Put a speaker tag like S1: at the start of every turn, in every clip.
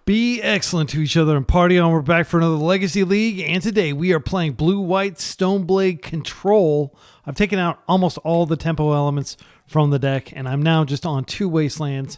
S1: Be excellent to each other and party on. We're back for another Legacy League, and today we are playing Blue-White Stoneblade Control. I've taken out almost all the tempo elements from the deck, and I'm now just on 2 Wastelands.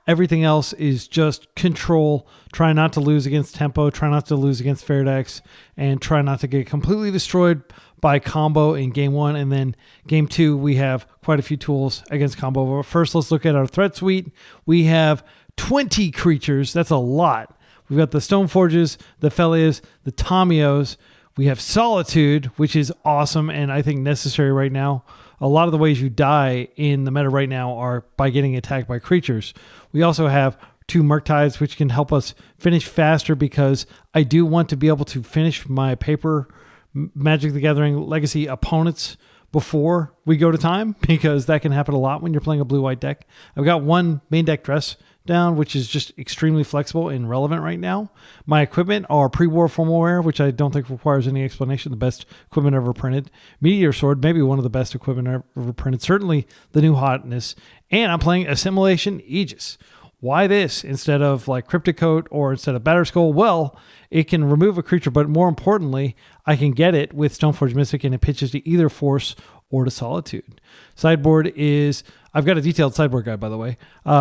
S1: Everything else is just control. Try not to lose against tempo, try not to lose against fair decks, and try not to get completely destroyed by combo in game 1. And then game 2, we have quite a few tools against combo. But first, let's look at our threat suite. We have 20 creatures. That's a lot. We've got the Stoneforges, the Felias, the Tamios. We have Solitude, which is awesome and I think necessary right now. A lot of the ways you die in the meta right now are by getting attacked by creatures. We also have 2 Murktides, which can help us finish faster because I do want to be able to finish my paper Magic the Gathering Legacy opponents before we go to time, because that can happen a lot when you're playing a blue-white deck. I've got 1 main deck dress down, which is just extremely flexible and relevant right now. My equipment are pre-war formal wear, which I don't think requires any explanation. The best equipment ever printed. Meteor Sword, maybe one of the best equipment ever printed. Certainly the new hotness. And I'm playing Assimilation Aegis. Why this instead of like Cryptic Coat or instead of Batterskull? Well, it can remove a creature, but more importantly, I can get it with Stoneforge Mystic and it pitches to either Force or to Solitude. Sideboard is, I've got a detailed sideboard guide, by the way.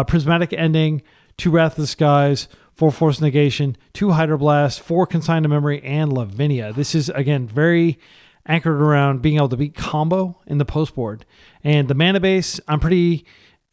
S1: Prismatic Ending, 2 Wrath of the Skies, 4 Force Negation, 2 Hydroblast, 4 Consign to Memory, and Lavinia. This is, again, very anchored around being able to beat combo in the post board. And the mana base, I'm pretty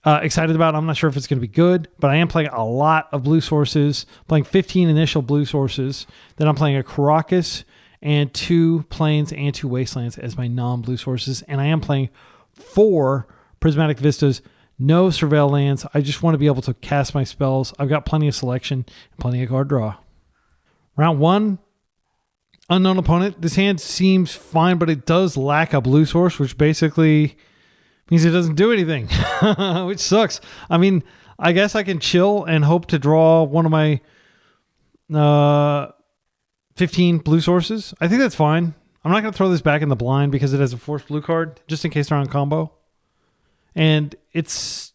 S1: excited about. I'm not sure if it's going to be good, but I am playing a lot of blue sources, playing 15 initial blue sources. Then I'm playing a Karakas and 2 Plains and 2 Wastelands as my non-blue sources. And I am playing 4 Prismatic Vistas, no Surveil lands. I just want to be able to cast my spells. I've got plenty of selection and plenty of card draw. Round 1, unknown opponent. This hand seems fine, but it does lack a blue source, which basically means it doesn't do anything, which sucks. I mean, I guess I can chill and hope to draw one of my 15 blue sources. I think that's fine. I'm not going to throw this back in the blind because it has a forced blue card, just in case they're on combo. And it's...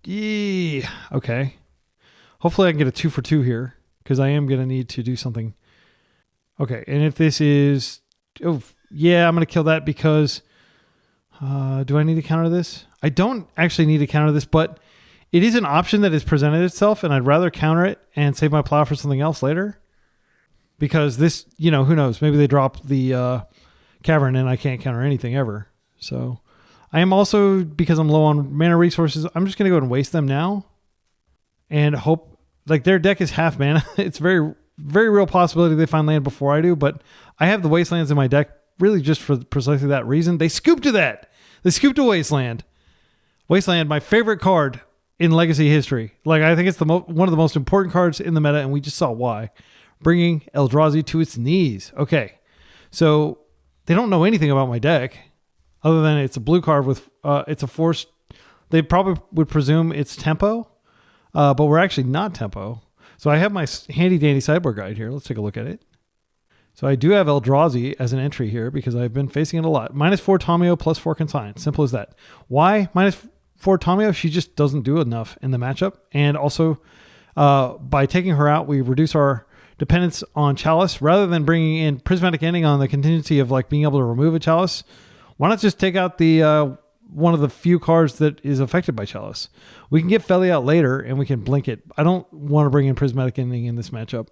S1: yeah, okay. Hopefully I can get a 2 for 2 here, because I am going to need to do something. Okay, and if this is... oh, yeah, I'm going to kill that because... do I need to counter this? I don't actually need to counter this, but it is an option that has presented itself, and I'd rather counter it and save my plow for something else later. Because this, you know, who knows? Maybe they drop the Cavern and I can't counter anything ever. So I am also, because I'm low on mana resources, I'm just going to go and waste them now and hope, like, their deck is half mana. It's very, very real possibility they find land before I do, but I have the Wastelands in my deck really just for precisely that reason. They scooped to that. They scooped a Wasteland. Wasteland, my favorite card in Legacy history. Like, I think it's one of the most important cards in the meta, and we just saw why. Bringing Eldrazi to its knees. Okay, so they don't know anything about my deck other than it's a blue card with it's a force. They probably would presume it's tempo, but we're actually not tempo. So I have my handy dandy sideboard guide here. Let's take a look at it. So I do have Eldrazi as an entry here because I've been facing it a lot. -4 Tamio, +4 Consign. Simple as that. Why -4 Tamio? She just doesn't do enough in the matchup. And also, by taking her out, we reduce our dependence on Chalice. Rather than bringing in Prismatic Ending on the contingency of like being able to remove a Chalice, why not just take out the one of the few cards that is affected by Chalice? We can get Feli out later and we can blink it. I don't want to bring in Prismatic Ending in this matchup.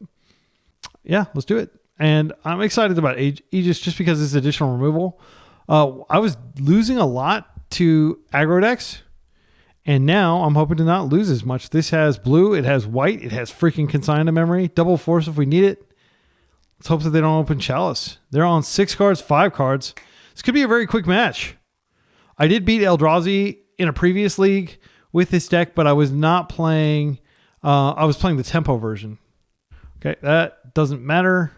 S1: Yeah, let's do it. And I'm excited about Aegis just because it's additional removal. I was losing a lot to aggro decks, and now I'm hoping to not lose as much. This has blue, it has white, it has freaking Consign to Memory, double force if we need it. Let's hope that they don't open Chalice. They're on 6 cards, 5 cards. This could be a very quick match. I did beat Eldrazi in a previous league with this deck, but I was not playing... I was playing the tempo version. Okay, that doesn't matter.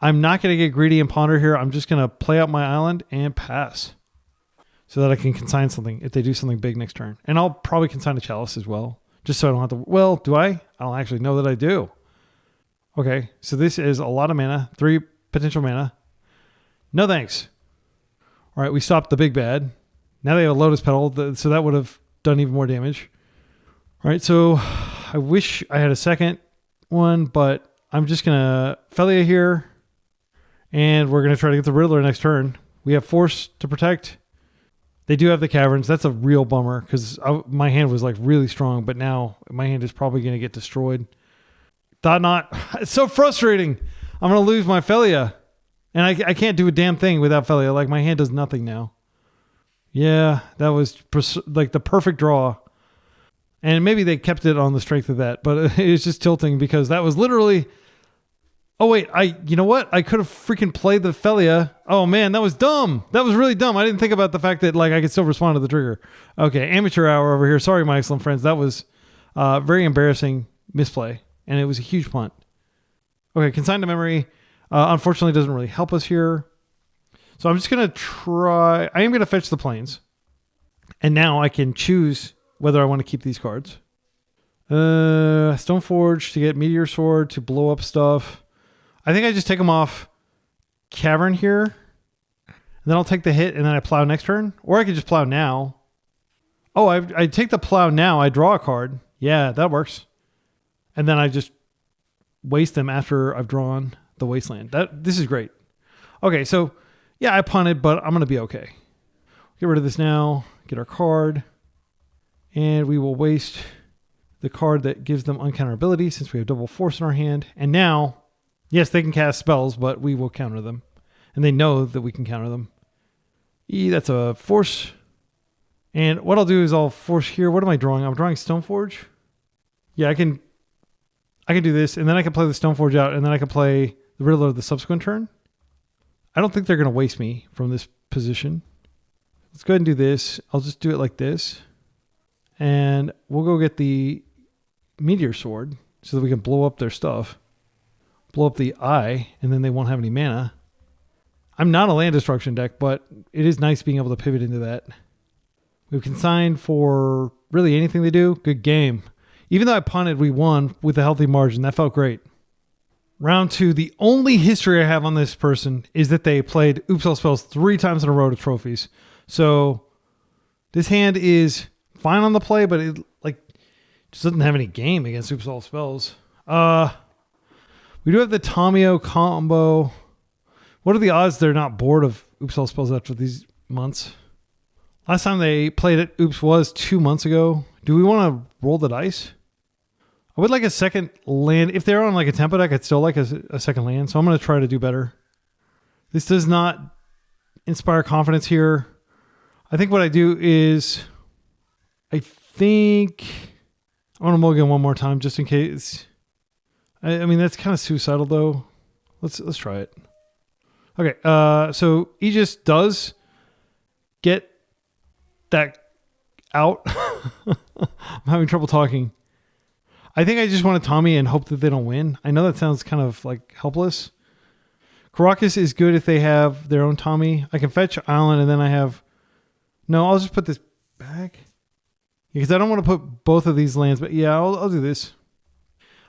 S1: I'm not going to get greedy and ponder here. I'm just going to play out my island and pass so that I can consign something if they do something big next turn. And I'll probably consign a Chalice as well, just so I don't have to... well, do I? I don't actually know that I do. Okay, so this is a lot of mana. 3 potential mana. No thanks. All right, we stopped the big bad. Now they have a Lotus Petal, so that would have done even more damage. All right, so I wish I had a second one, but I'm just going to Felia here, and we're going to try to get the Riddler next turn. We have Force to protect. They do have the Caverns. That's a real bummer because my hand was like really strong, but now my hand is probably going to get destroyed. Thought not. It's so frustrating. I'm going to lose my Felia, and I can't do a damn thing without Felia. Like, my hand does nothing now. Yeah, that was like the perfect draw. And maybe they kept it on the strength of that, but it was just tilting because that was literally... Oh, wait, you know what? I could have freaking played the Felia. Oh, man, that was dumb. That was really dumb. I didn't think about the fact that like I could still respond to the trigger. Okay, amateur hour over here. Sorry, my excellent friends. That was very embarrassing misplay, and it was a huge punt. Okay, consigned to memory. Unfortunately, doesn't really help us here. So I'm just going to try... I am going to fetch the planes. And now I can choose whether I want to keep these cards. Stoneforge to get Meteor Sword to blow up stuff. I think I just take them off Cavern here. And then I'll take the hit and then I plow next turn. Or I could just plow now. Oh, I take the plow now. I draw a card. Yeah, that works. And then I just waste them after I've drawn the Wasteland. This is great. Okay, so yeah, I punted, but I'm going to be okay. Get rid of this now. Get our card. And we will waste the card that gives them uncounterability since we have double Force in our hand. And now... Yes, they can cast spells, but we will counter them. And they know that we can counter them. That's a Force. And what I'll do is I'll Force here. What am I drawing? I'm drawing Stoneforge. Yeah, I can do this, and then I can play the Stoneforge out, and then I can play the Riddler the subsequent turn. I don't think they're going to waste me from this position. Let's go ahead and do this. I'll just do it like this. And we'll go get the Meteor Sword so that we can blow up their stuff. Blow up the eye, and then they won't have any mana. I'm not a land destruction deck, but it is nice being able to pivot into that. We've consigned for really anything they do. Good game. Even though I punted, we won with a healthy margin. That felt great. Round 2. The only history I have on this person is that they played Oops All Spells 3 times in a row to trophies. So this hand is fine on the play, but it just doesn't have any game against Oops All Spells. We do have the Tomio combo. What are the odds they're not bored of Oops All Spells after these months? Last time they played it, Oops was 2 months ago. Do we want to roll the dice? I would like a second land. If they're on like a tempo deck, I'd still like a second land. So I'm going to try to do better. This does not inspire confidence here. I think what I do is I think I want to mulligan one more time just in case. I mean, that's kind of suicidal, though. Let's try it. Okay, so Aegis does get that out. I'm having trouble talking. I think I just want to Tommy and hope that they don't win. I know that sounds kind of like helpless. Caracas is good if they have their own Tommy. I can fetch Island, and then I have... No, I'll just put this back. Because I don't want to put both of these lands, but yeah, I'll do this.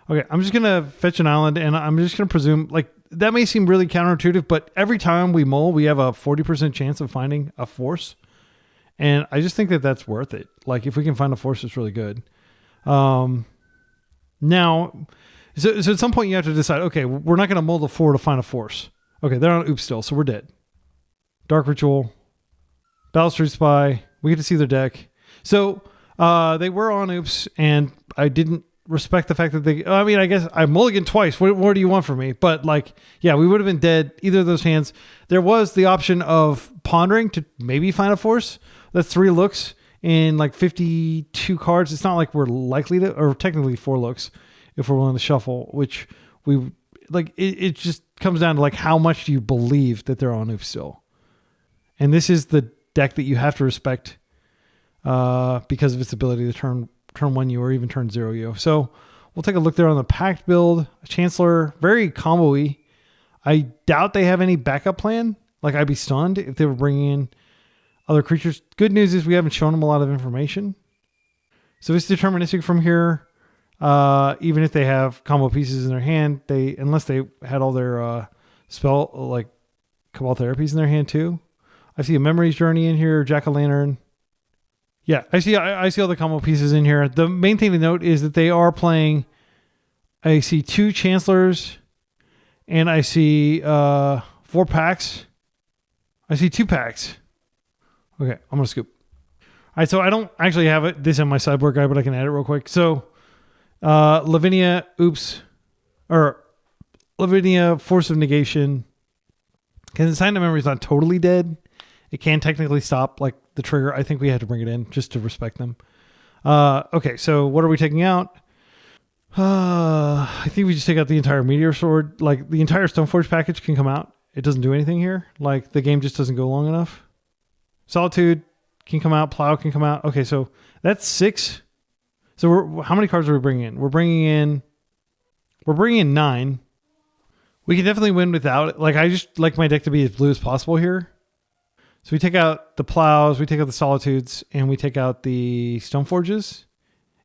S1: Okay, I'm just going to fetch an island, and I'm just going to presume, like, that may seem really counterintuitive, but every time we mull, we have a 40% chance of finding a Force. And I just think that that's worth it. Like, if we can find a Force, it's really good. Now, so at some point you have to decide, okay, we're not going to mull the 4 to find a Force. Okay, they're on Oops still, so we're dead. Dark Ritual, Balustrade Spy, we get to see their deck. So they were on Oops, and I didn't respect the fact that I guess I mulliganed twice. What do you want from me? But like, yeah, we would have been dead either of those hands. There was the option of pondering to maybe find a Force. That's 3 looks in like 52 cards. It's not like we're likely to, or technically 4 looks if we're willing to shuffle, which we like. It just comes down to like how much do you believe that they're on Oops still. And this is the deck that you have to respect because of its ability to turn 1 you or even turn 0 you. So we'll take a look there on the Pact build. Chancellor, very combo-y. I doubt they have any backup plan. Like, I'd be stunned if they were bringing in other creatures. Good news is we haven't shown them a lot of information. So it's deterministic from here. Even if they have combo pieces in their hand, unless they had all their spell, like Cabal Therapies in their hand too. I see a Memories Journey in here, Jack-o'-lantern. Yeah, I see all the combo pieces in here. The main thing to note is that they are playing I see 2 Chancellors, and I see 4 packs. I see 2 packs. Okay, I'm going to scoop. All right, so I don't actually have this in my sideboard guide, but I can add it real quick. So Lavinia, Lavinia, Force of Negation. Because the Sign of Memory is not totally dead. It can technically stop like the trigger. I think we had to bring it in just to respect them. Okay, so what are we taking out? I think we just take out the entire Meteor Sword. Like the entire Stoneforge package can come out. It doesn't do anything here. Like the game just doesn't go long enough. Solitude can come out. Plow can come out. Okay, so that's 6. So how many cards are we bringing in? We're bringing in 9. We can definitely win without it. Like I just like my deck to be as blue as possible here. So we take out the Plows, we take out the Solitudes, and we take out the Stoneforges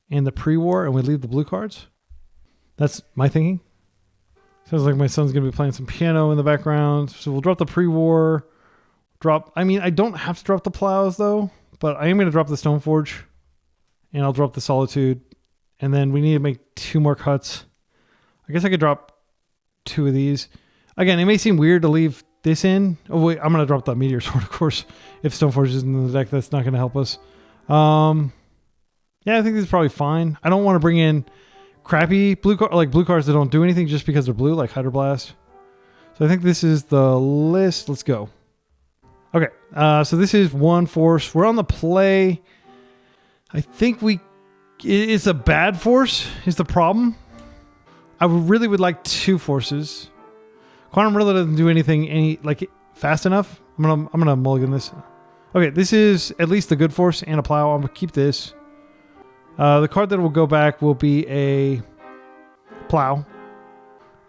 S1: and the pre-war, and we leave the blue cards. That's my thinking. Sounds like my son's going to be playing some piano in the background. So we'll drop the pre-war. I don't have to drop the Plows, though, but I am going to drop the Stoneforge, and I'll drop the Solitude. And then we need to make 2 more cuts. I guess I could drop 2 of these. Again, it may seem weird to leave this in. Oh, wait, I'm going to drop the Meteor Sword, of course. If Stoneforge is in the deck, that's not going to help us. Yeah, I think this is probably fine. I don't want to bring in crappy blue cards that don't do anything just because they're blue, like Hydroblast. So I think this is the list. Let's go. Okay, so this is 1 force. We're on the play. I think it's a bad force is the problem. I really would like 2 forces. Quantum really doesn't do anything fast enough. I'm gonna mulligan this. Okay, this is at least a good force and a plow. I'm gonna keep this. The card that will go back will be a plow.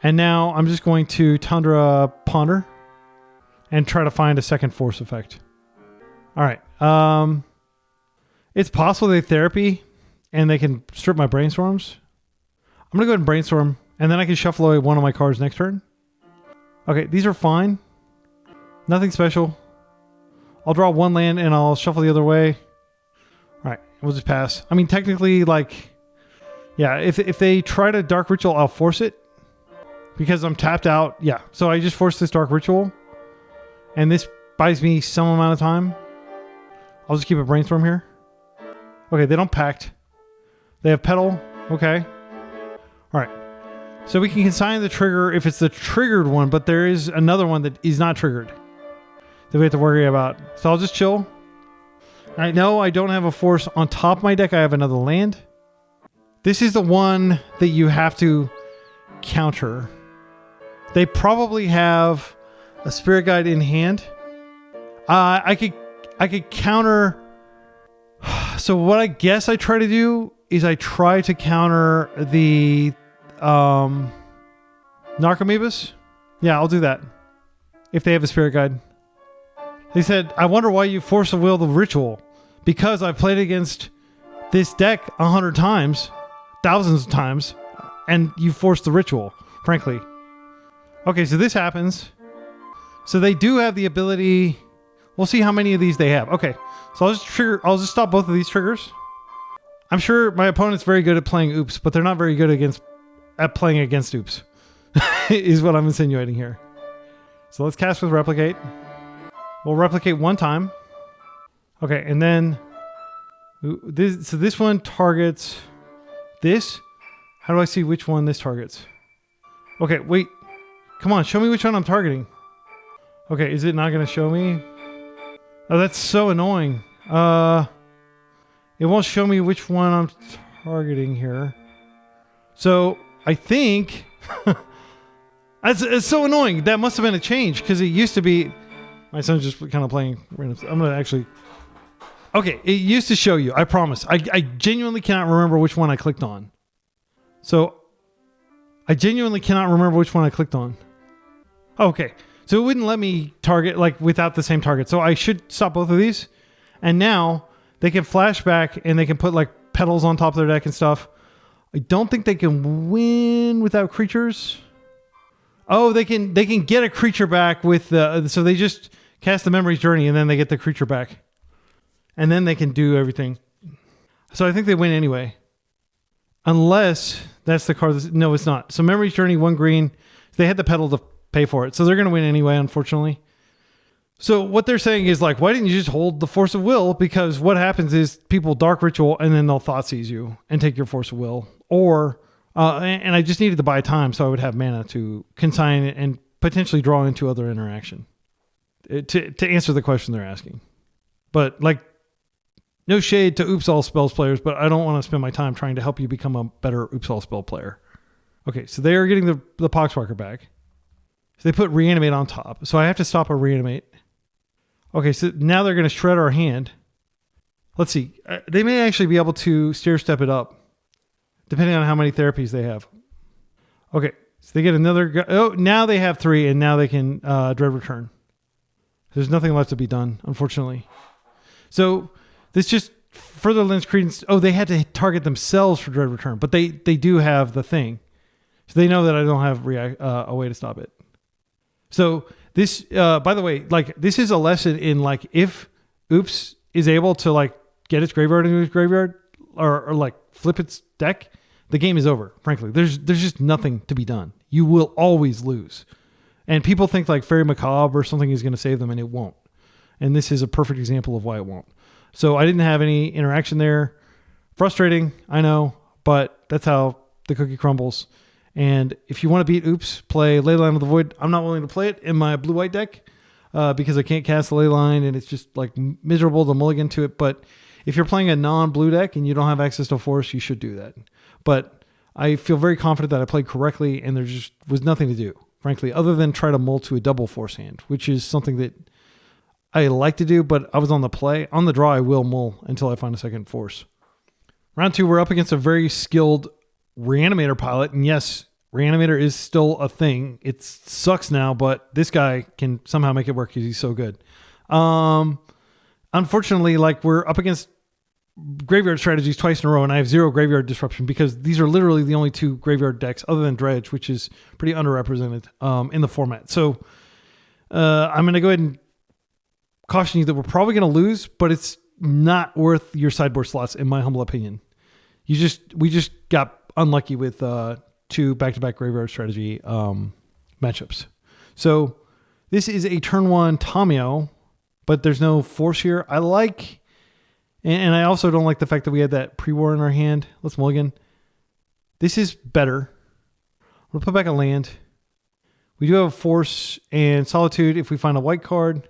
S1: And now I'm just going to Tundra Ponder and try to find a second force effect. All right. It's possible they therapy and they can strip my brainstorms. I'm going to go ahead and brainstorm, and then I can shuffle away one of my cards next turn. Okay, these are fine. Nothing special. I'll draw 1 land and I'll shuffle the other way. All right, we'll just pass. I mean, technically, yeah, if they try to Dark Ritual, I'll force it because I'm tapped out. Yeah, so I just force this Dark Ritual, and this buys me some amount of time. I'll just keep a brainstorm here. Okay, they don't pact. They have Petal. Okay. All right. So we can consign the trigger if it's the triggered one, but there is another one that is not triggered that we have to worry about. So I'll just chill. I know I don't have a force on top of my deck. I have another land. This is the one that you have to counter. They probably have a Spirit Guide in hand. I could counter. So what I guess I try to do is I try to counter the Narcomoebus. Yeah, I'll do that. If they have a Spirit Guide. They said, I wonder why you force a will the ritual. Because I've played against this deck 100 times, thousands of times, and you forced the ritual, frankly. Okay, so this happens. So they do have the ability. We'll see how many of these they have. Okay, so I'll just stop both of these triggers. I'm sure my opponent's very good at playing oops, but they're not very good at playing against oops. Is what I'm insinuating here. So let's cast with Replicate. We'll replicate 1 time. Okay, and then this one targets this. How do I see which one this targets? Okay, wait. Come on, show me which one I'm targeting. Okay, is it not going to show me? Oh, that's so annoying. It won't show me which one I'm targeting here. So I think it's so annoying. That must have been a change because it used to be. My son's just kind of playing random stuff. I'm going to actually... Okay, it used to show you. I promise. I genuinely cannot remember which one I clicked on. So, I genuinely cannot remember which one I clicked on. Okay, so it wouldn't let me target without the same target. So I should stop both of these. And now, they can flash back and they can put petals on top of their deck and stuff. I don't think they can win without creatures. Oh, they can get a creature back with the... So they just... cast the Memory's Journey, and then they get the creature back. And then they can do everything. So I think they win anyway. Unless That's the card. No, it's not. So Memory's Journey, 1 green. They had the pedal to pay for it. So they're going to win anyway, unfortunately. So what they're saying is like, why didn't you just hold the Force of Will? Because what happens is people Dark Ritual and then they'll Thoughtseize you and take your Force of Will. Or, and I just needed to buy time so I would have mana to consign it and potentially draw into other interaction. To answer the question they're asking. But like, no shade to Oops All Spells players, but I don't want to spend my time trying to help you become a better Oops All Spell player. Okay, so they are getting the Poxwalker back. So they put Reanimate on top. So I have to stop a Reanimate. Okay, so now they're going to shred our hand. Let's see. They may actually be able to stair step it up, depending on how many therapies they have. Okay, so they get another... Oh, now they have 3, and now they can Dread Return. There's nothing left to be done, unfortunately. So this just further lends credence. Oh, they had to target themselves for Dread Return, but they do have the thing. So they know that I don't have a way to stop it. So this, by the way, like this is a lesson in like if Oops is able to like get its graveyard into its graveyard or like flip its deck, the game is over. Frankly, there's just nothing to be done. You will always lose. And people think like Fairy Macabre or something is going to save them, and it won't. And this is a perfect example of why it won't. So I didn't have any interaction there. Frustrating, I know, but that's how the cookie crumbles. And if you want to beat Oops, play Leyline of the Void. I'm not willing to play it in my blue-white deck because I can't cast the Leyline, and it's just like miserable to mulligan to it. But if you're playing a non-blue deck and you don't have access to Force, you should do that. But I feel very confident that I played correctly, and there just was nothing to do, frankly, other than try to mull to a double Force hand, which is something that I like to do, but I was on the play. On the draw, I will mull until I find a second Force. Round 2, we're up against a very skilled Reanimator pilot, and yes, Reanimator is still a thing. It sucks now, but this guy can somehow make it work because he's so good. Unfortunately, like we're up against graveyard strategies twice in a row, and I have 0 graveyard disruption because these are literally the only 2 graveyard decks other than Dredge, which is pretty underrepresented in the format. So I'm going to go ahead and caution you that we're probably going to lose, but it's not worth your sideboard slots, in my humble opinion. We just got unlucky with 2 back-to-back graveyard strategy matchups. So this is a turn 1 Tamio, but there's no Force here. I like, and I also don't like the fact that we had that pre-war in our hand. Let's mulligan. This is better. I'm going to put back a land. We do have a Force and Solitude if we find a white card.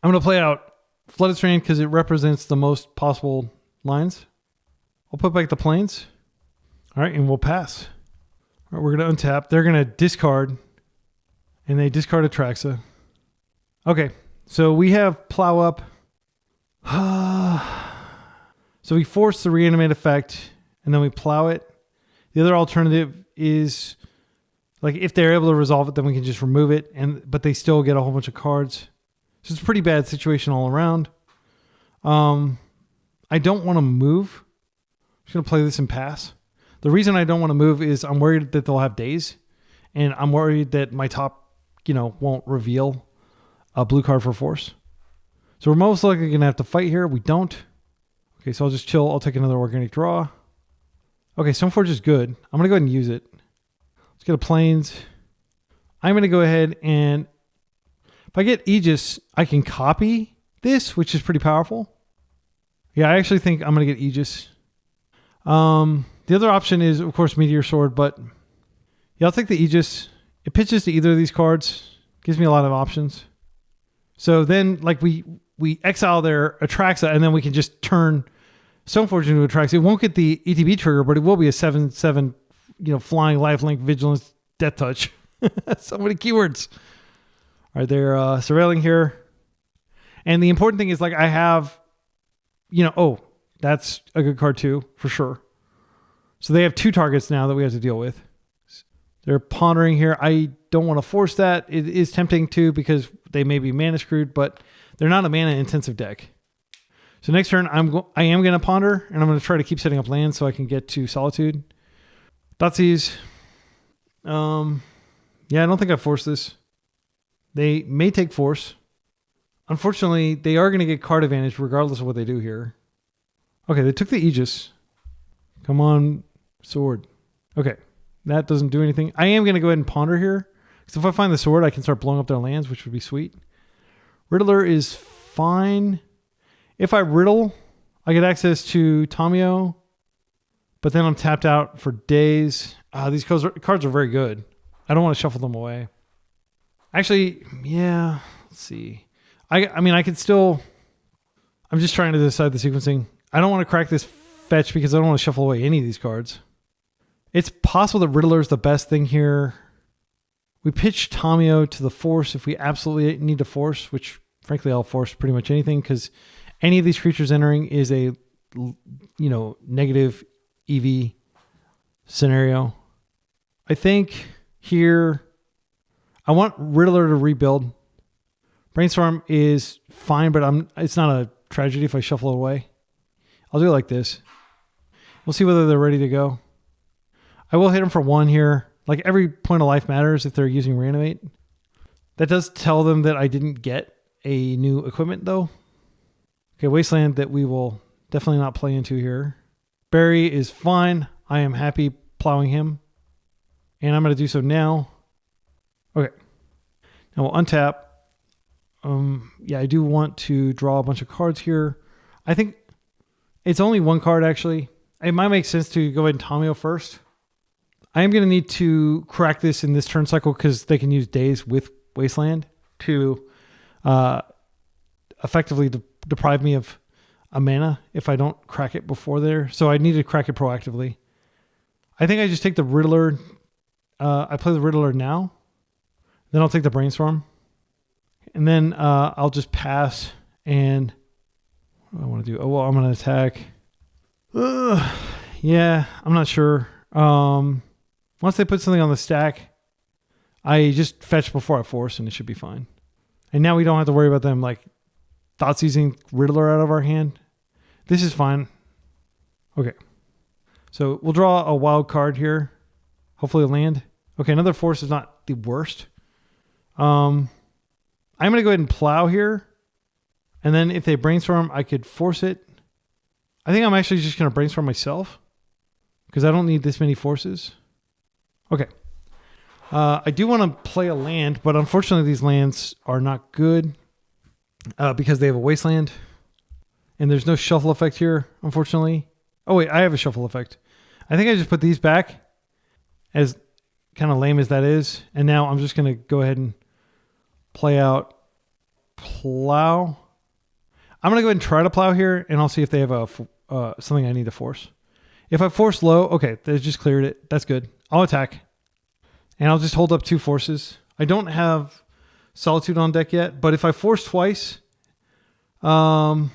S1: I'm going to play out Flooded Strand because it represents the most possible lines. I'll put back the plains. All right, and we'll pass. All right, we're going to untap. They're going to discard, and they discard Atraxa. Okay, so we have Plow Up. So we force the Reanimate effect, and then we plow it. The other alternative is, like, if they're able to resolve it, then we can just remove it, but they still get a whole bunch of cards. So it's a pretty bad situation all around. I don't want to move. I'm just going to play this and pass. The reason I don't want to move is I'm worried that they'll have days, and I'm worried that my top, won't reveal a blue card for Force. So we're most likely going to have to fight here. We don't. Okay, so I'll just chill. I'll take another Organic Draw. Okay, Stoneforge is good. I'm going to go ahead and use it. Let's get a Plains. I'm going to go ahead and if I get Aegis, I can copy this, which is pretty powerful. Yeah, I actually think I'm going to get Aegis. The other option is, of course, Meteor Sword, but yeah, I'll take the Aegis. It pitches to either of these cards. Gives me a lot of options. So then, like, we exile their Atraxa, and then we can just turn Stoneforge into Atraxa. It won't get the ETB trigger, but it will be a 7/7, flying, lifelink, vigilance, death touch. So many keywords. All right, they're surveilling here. And the important thing is, like, I have, that's a good card too, for sure. So they have 2 targets now that we have to deal with. They're pondering here. I don't want to force that. It is tempting to because they may be mana screwed, but they're not a mana intensive deck. So next turn, I am going to ponder, and I'm going to try to keep setting up lands so I can get to Solitude. Thoughtseize. Yeah, I don't think I forced this. They may take Force. Unfortunately, they are going to get card advantage regardless of what they do here. Okay, they took the Aegis. Come on, Sword. Okay. That doesn't do anything. I am going to go ahead and ponder here. Because if I find the sword, I can start blowing up their lands, which would be sweet. Riddler is fine. If I riddle, I get access to Tamio. But then I'm tapped out for days. These cards are very good. I don't want to shuffle them away. Actually, yeah. Let's see. I mean, I could still... I'm just trying to decide the sequencing. I don't want to crack this fetch because I don't want to shuffle away any of these cards. It's possible that Riddler is the best thing here. We pitch Tamio to the force if we absolutely need to force, which frankly I'll force pretty much anything because any of these creatures entering is a negative EV scenario. I think here I want Riddler to rebuild. Brainstorm is fine, but it's not a tragedy if I shuffle it away. I'll do it like this. We'll see whether they're ready to go. I will hit them for 1 here. Like every point of life matters if they're using Reanimate. That does tell them that I didn't get a new equipment though. Okay, Wasteland that we will definitely not play into here. Barry is fine. I am happy plowing him. And I'm going to do so now. Okay. Now we'll untap. I do want to draw a bunch of cards here. I think it's only 1 card actually. It might make sense to go ahead and Tamio first. I am going to need to crack this in this turn cycle because they can use days with Wasteland to effectively deprive me of a mana if I don't crack it before there. So I need to crack it proactively. I think I just take the Riddler. I play the Riddler now. Then I'll take the Brainstorm. And then I'll just pass and what do I want to do? Oh, well, I'm going to attack. Yeah, I'm not sure. Once they put something on the stack, I just fetch before I force and it should be fine. And now we don't have to worry about them like thoughts using Riddler out of our hand. This is fine. Okay. So we'll draw a wild card here. Hopefully a land. Okay, another force is not the worst. I'm going to go ahead and plow here. And then if they brainstorm, I could force it. I think I'm actually just going to brainstorm myself because I don't need this many forces. Okay. I do want to play a land, but unfortunately these lands are not good because they have a Wasteland. And there's no shuffle effect here, unfortunately. Oh, wait, I have a shuffle effect. I think I just put these back as kind of lame as that is. And now I'm just going to go ahead and play out plow. I'm going to go ahead and try to plow here, and I'll see if they have something I need to force. If I force low, okay, they just cleared it. That's good. I'll attack. And I'll just hold up 2 forces. I don't have Solitude on deck yet, but if I force twice, that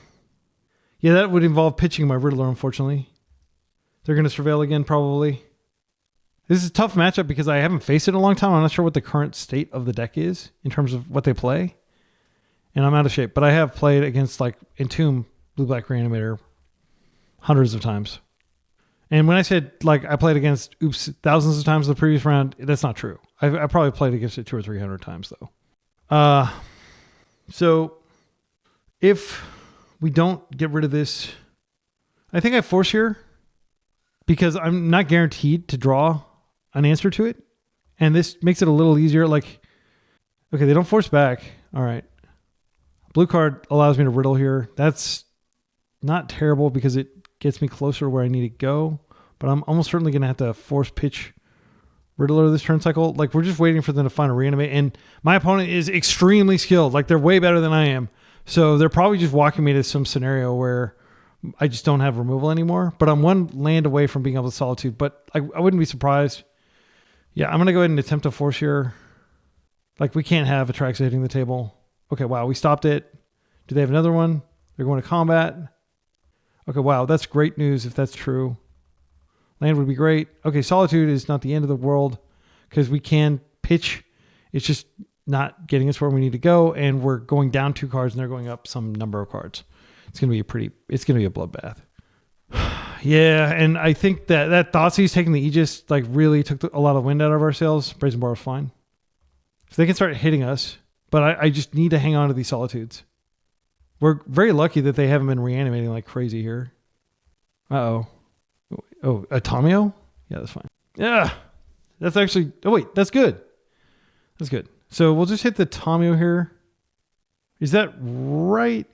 S1: would involve pitching my Riddler, unfortunately. They're going to surveil again, probably. This is a tough matchup because I haven't faced it in a long time. I'm not sure what the current state of the deck is in terms of what they play. And I'm out of shape. But I have played against like Entomb, Blue-Black Reanimator hundreds of times. And when I said like I played against thousands of times the previous round, that's not true. I probably played against it 200 or 300 times though. So if we don't get rid of this, I think I force here because I'm not guaranteed to draw an answer to it. And this makes it a little easier. Like, okay, they don't force back. All right. Blue card allows me to riddle here. That's not terrible because it gets me closer to where I need to go. But I'm almost certainly going to have to force pitch Riddler this turn cycle. Like, we're just waiting for them to find a reanimate. And my opponent is extremely skilled. Like, they're way better than I am. So they're probably just walking me to some scenario where I just don't have removal anymore. But I'm 1 land away from being able to Solitude. But I wouldn't be surprised. Yeah, I'm going to go ahead and attempt to force here. Like, we can't have Atraxa hitting the table. Okay, wow, we stopped it. Do they have another one? They're going to combat. Okay, wow, that's great news if that's true. Land would be great. Okay, Solitude is not the end of the world because we can pitch. It's just not getting us where we need to go, and we're going down 2 cards, and they're going up some number of cards. It's going to be a bloodbath. Yeah, and I think that Thoughtseize taking the Aegis like really took a lot of wind out of our sails. Brazen Bar was fine. So they can start hitting us, but I just need to hang on to these Solitudes. We're very lucky that they haven't been reanimating like crazy here. Uh-oh. Oh, a Tamio? Yeah, that's fine. Yeah, that's actually. Oh wait, that's good. That's good. So we'll just hit the Tomio here. Is that right?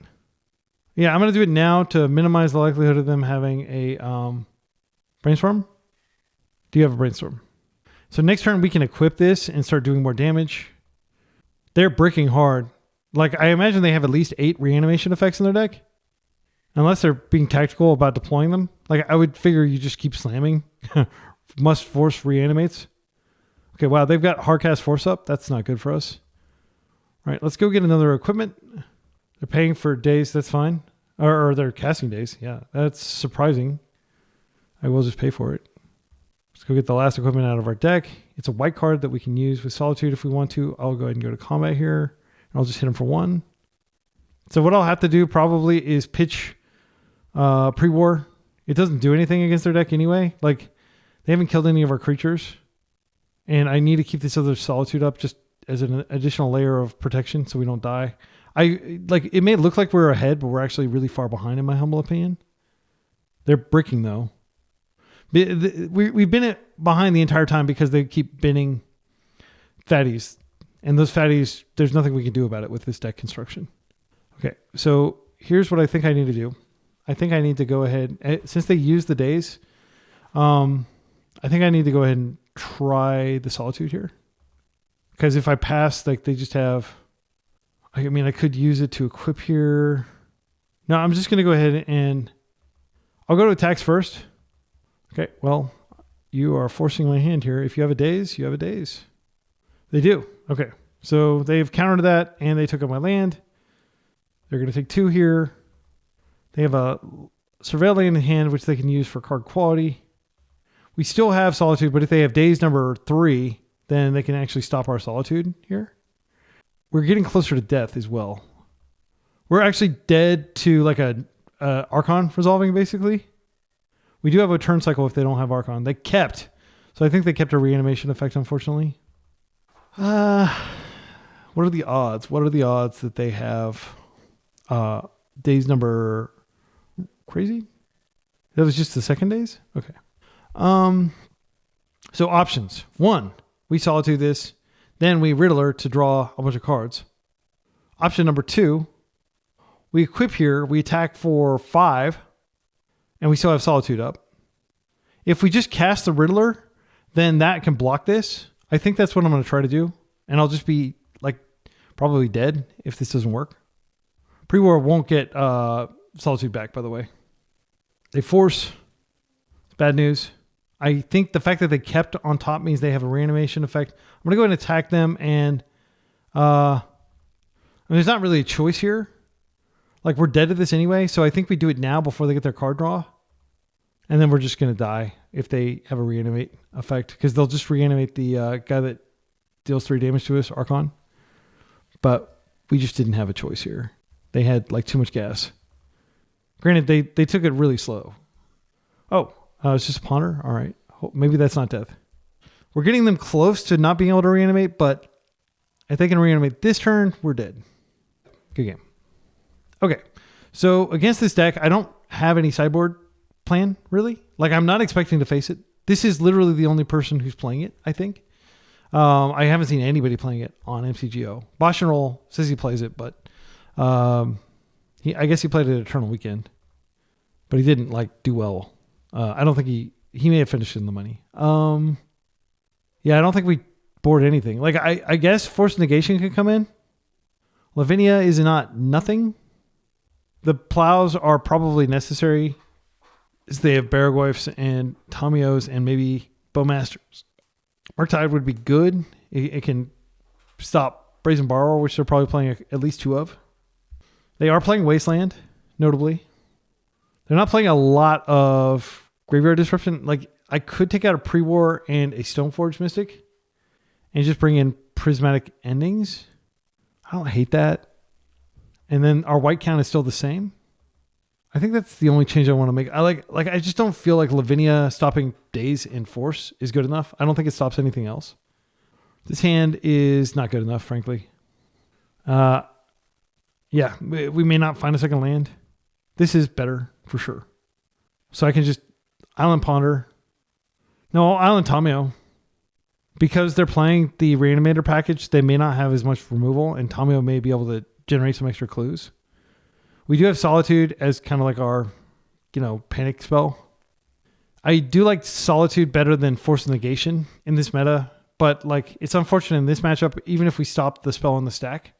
S1: Yeah, I'm gonna do it now to minimize the likelihood of them having a brainstorm. Do you have a brainstorm? So next turn we can equip this and start doing more damage. They're bricking hard. Like I imagine they have at least 8 reanimation effects in their deck. Unless they're being tactical about deploying them. Like I would figure you just keep slamming. Must force reanimates. Okay, wow, they've got Hardcast Force up. That's not good for us. All right, let's go get another equipment. They're paying for days. That's fine. Or they're casting days. Yeah, that's surprising. I will just pay for it. Let's go get the last equipment out of our deck. It's a white card that we can use with Solitude if we want to. I'll go ahead and go to combat here. And I'll just hit him for 1. So what I'll have to do probably is pitch pre-war. It doesn't do anything against their deck anyway. Like they haven't killed any of our creatures. And I need to keep this other Solitude up just as an additional layer of protection so we don't die. It may look like we're ahead, but we're actually really far behind in my humble opinion. They're bricking though. We've been behind the entire time because they keep binning fatties. And those fatties, there's nothing we can do about it with this deck construction. Okay, so here's what I think I need to do. I think I need to go ahead, since they use the days, I think I need to go ahead and try the Solitude here. Because if I pass, like they just have, I mean, I could use it to equip here. No, I'm just going to go ahead and I'll go to attacks first. Okay, well, you are forcing my hand here. If you have a daze, you have a daze. They do. Okay, so they've countered that and they took up my land. They're going to take 2 here. They have a Surveil land in hand, which they can use for card quality. We still have Solitude, but if they have daze number 3, then they can actually stop our Solitude here. We're getting closer to death as well. We're actually dead to like a Archon resolving, basically. We do have a turn cycle if they don't have Archon. They kept. So I think they kept a reanimation effect, unfortunately. What are the odds? What are the odds that they have days number crazy? That was just the second days? Okay. So options. 1, we Solitude this. Then we Riddler to draw a bunch of cards. Option number 2, we equip here. We attack for 5. And we still have Solitude up. If we just cast the Riddler, then that can block this. I think that's what I'm going to try to do. And I'll just be like probably dead if this doesn't work. Pre-war won't get Solitude back, by the way. They force. It's bad news. I think the fact that they kept on top means they have a reanimation effect. I'm going to go ahead and attack them. And there's not really a choice here. Like we're dead to this anyway. So I think we do it now before they get their card draw. And then we're just going to die if they have a reanimate effect. Because they'll just reanimate the guy that deals 3 damage to us, Archon. But we just didn't have a choice here. They had like too much gas. Granted, they took it really slow. Oh, it's just a ponder? All right. Maybe that's not death. We're getting them close to not being able to reanimate, but if they can reanimate this turn, we're dead. Good game. Okay. So against this deck, I don't have any sideboard plan, really. Like, I'm not expecting to face it. This is literally the only person who's playing it, I think. I haven't seen anybody playing it on MTGO. Bosch and Roll says he plays it, but I guess he played it at Eternal Weekend. But he didn't, like, do well. I don't think he may have finished in the money. Yeah, I don't think we board anything. Like, I guess Forced Negation could come in. Lavinia is not nothing. The plows are probably necessary. They have Barragoyfs and Tomios and maybe Bowmasters. Murktide would be good. It can stop Brazen Borrower, which they're probably playing at least 2 of. They are playing Wasteland, notably. They're not playing a lot of Graveyard Disruption. Like, I could take out a Pre-War and a Stoneforge Mystic and just bring in Prismatic Endings. I don't hate that. And then our white count is still the same. I think that's the only change I want to make. I just don't feel like Lavinia stopping Daze and Force is good enough. I don't think it stops anything else. This hand is not good enough, frankly. Yeah, we may not find a second land. This is better for sure. So I can just Island Ponder, No, Island Tamio. Because they're playing the Reanimator package, they may not have as much removal, and Tamio may be able to generate some extra clues. We do have Solitude as kind of like our, panic spell. I do like Solitude better than Force of Negation in this meta, but like it's unfortunate in this matchup, even if we stop the spell on the stack,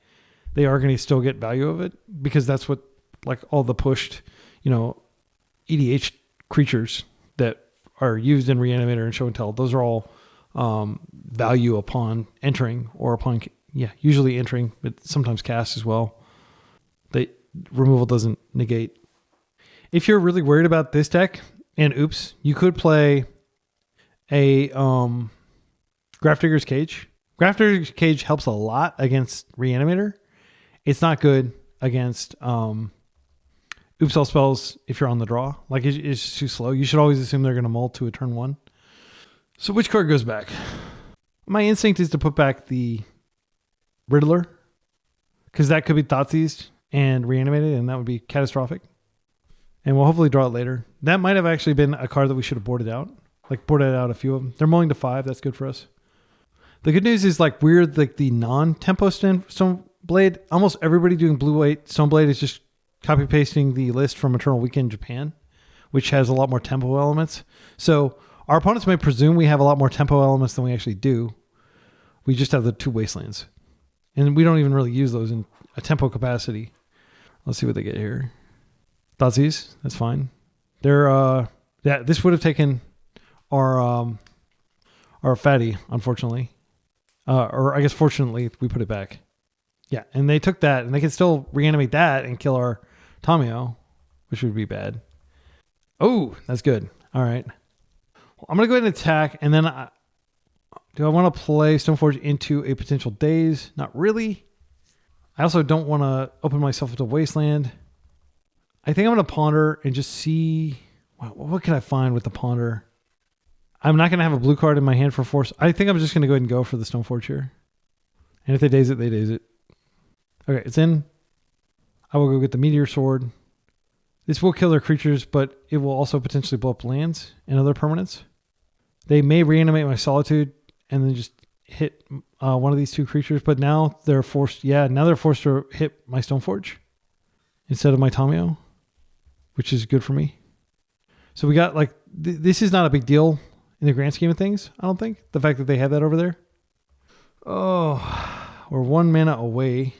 S1: they are going to still get value of it because that's what like all the pushed, EDH creatures that are used in Reanimator and Show and Tell. Those are all value upon entering or upon, usually entering, but sometimes cast as well. The removal doesn't negate. If you're really worried about this deck, and oops, you could play a Grafdigger's Cage. Grafdigger's Cage helps a lot against Reanimator. It's not good against oops all spells if you're on the draw. Like it's just too slow. You should always assume they're going to mull to a turn 1. So which card goes back? My instinct is to put back the Riddler because that could be Thoughtseized and Reanimated, and that would be catastrophic. And we'll hopefully draw it later. That might have actually been a card that we should have boarded out. Like boarded out a few of them. They're mulling to 5. That's good for us. The good news is like we're like the non-tempo Stoneblade. Almost everybody doing blue-white Stoneblade is just copy pasting the list from Eternal Weekend Japan, which has a lot more tempo elements. So our opponents may presume we have a lot more tempo elements than we actually do. We just have the 2 Wastelands. And we don't even really use those in a tempo capacity. Let's see what they get here. Thoughtseize, that's fine. This would have taken our fatty, unfortunately. Or I guess fortunately, we put it back. Yeah, and they took that, and they can still reanimate that and kill our Tamio, which would be bad. Oh, that's good. All right. Well, I'm going to go ahead and attack, and then do I want to play Stoneforge into a potential Daze? Not really. I also don't want to open myself up to Wasteland. I think I'm going to ponder and just see what can I find with the ponder. I'm not going to have a blue card in my hand for force. I think I'm just going to go ahead and go for the Stoneforge here. And if they daze it, they daze it. Okay, it's in. I will go get the Meteor Sword. This will kill their creatures, but it will also potentially blow up lands and other permanents. They may reanimate my Solitude and then just hit one of these 2 creatures, but now they're forced. Yeah, now they're forced to hit my Stoneforge instead of my Tamio, which is good for me. So we got like this is not a big deal in the grand scheme of things, I don't think. The fact that they have that over there. Oh, we're 1 mana away.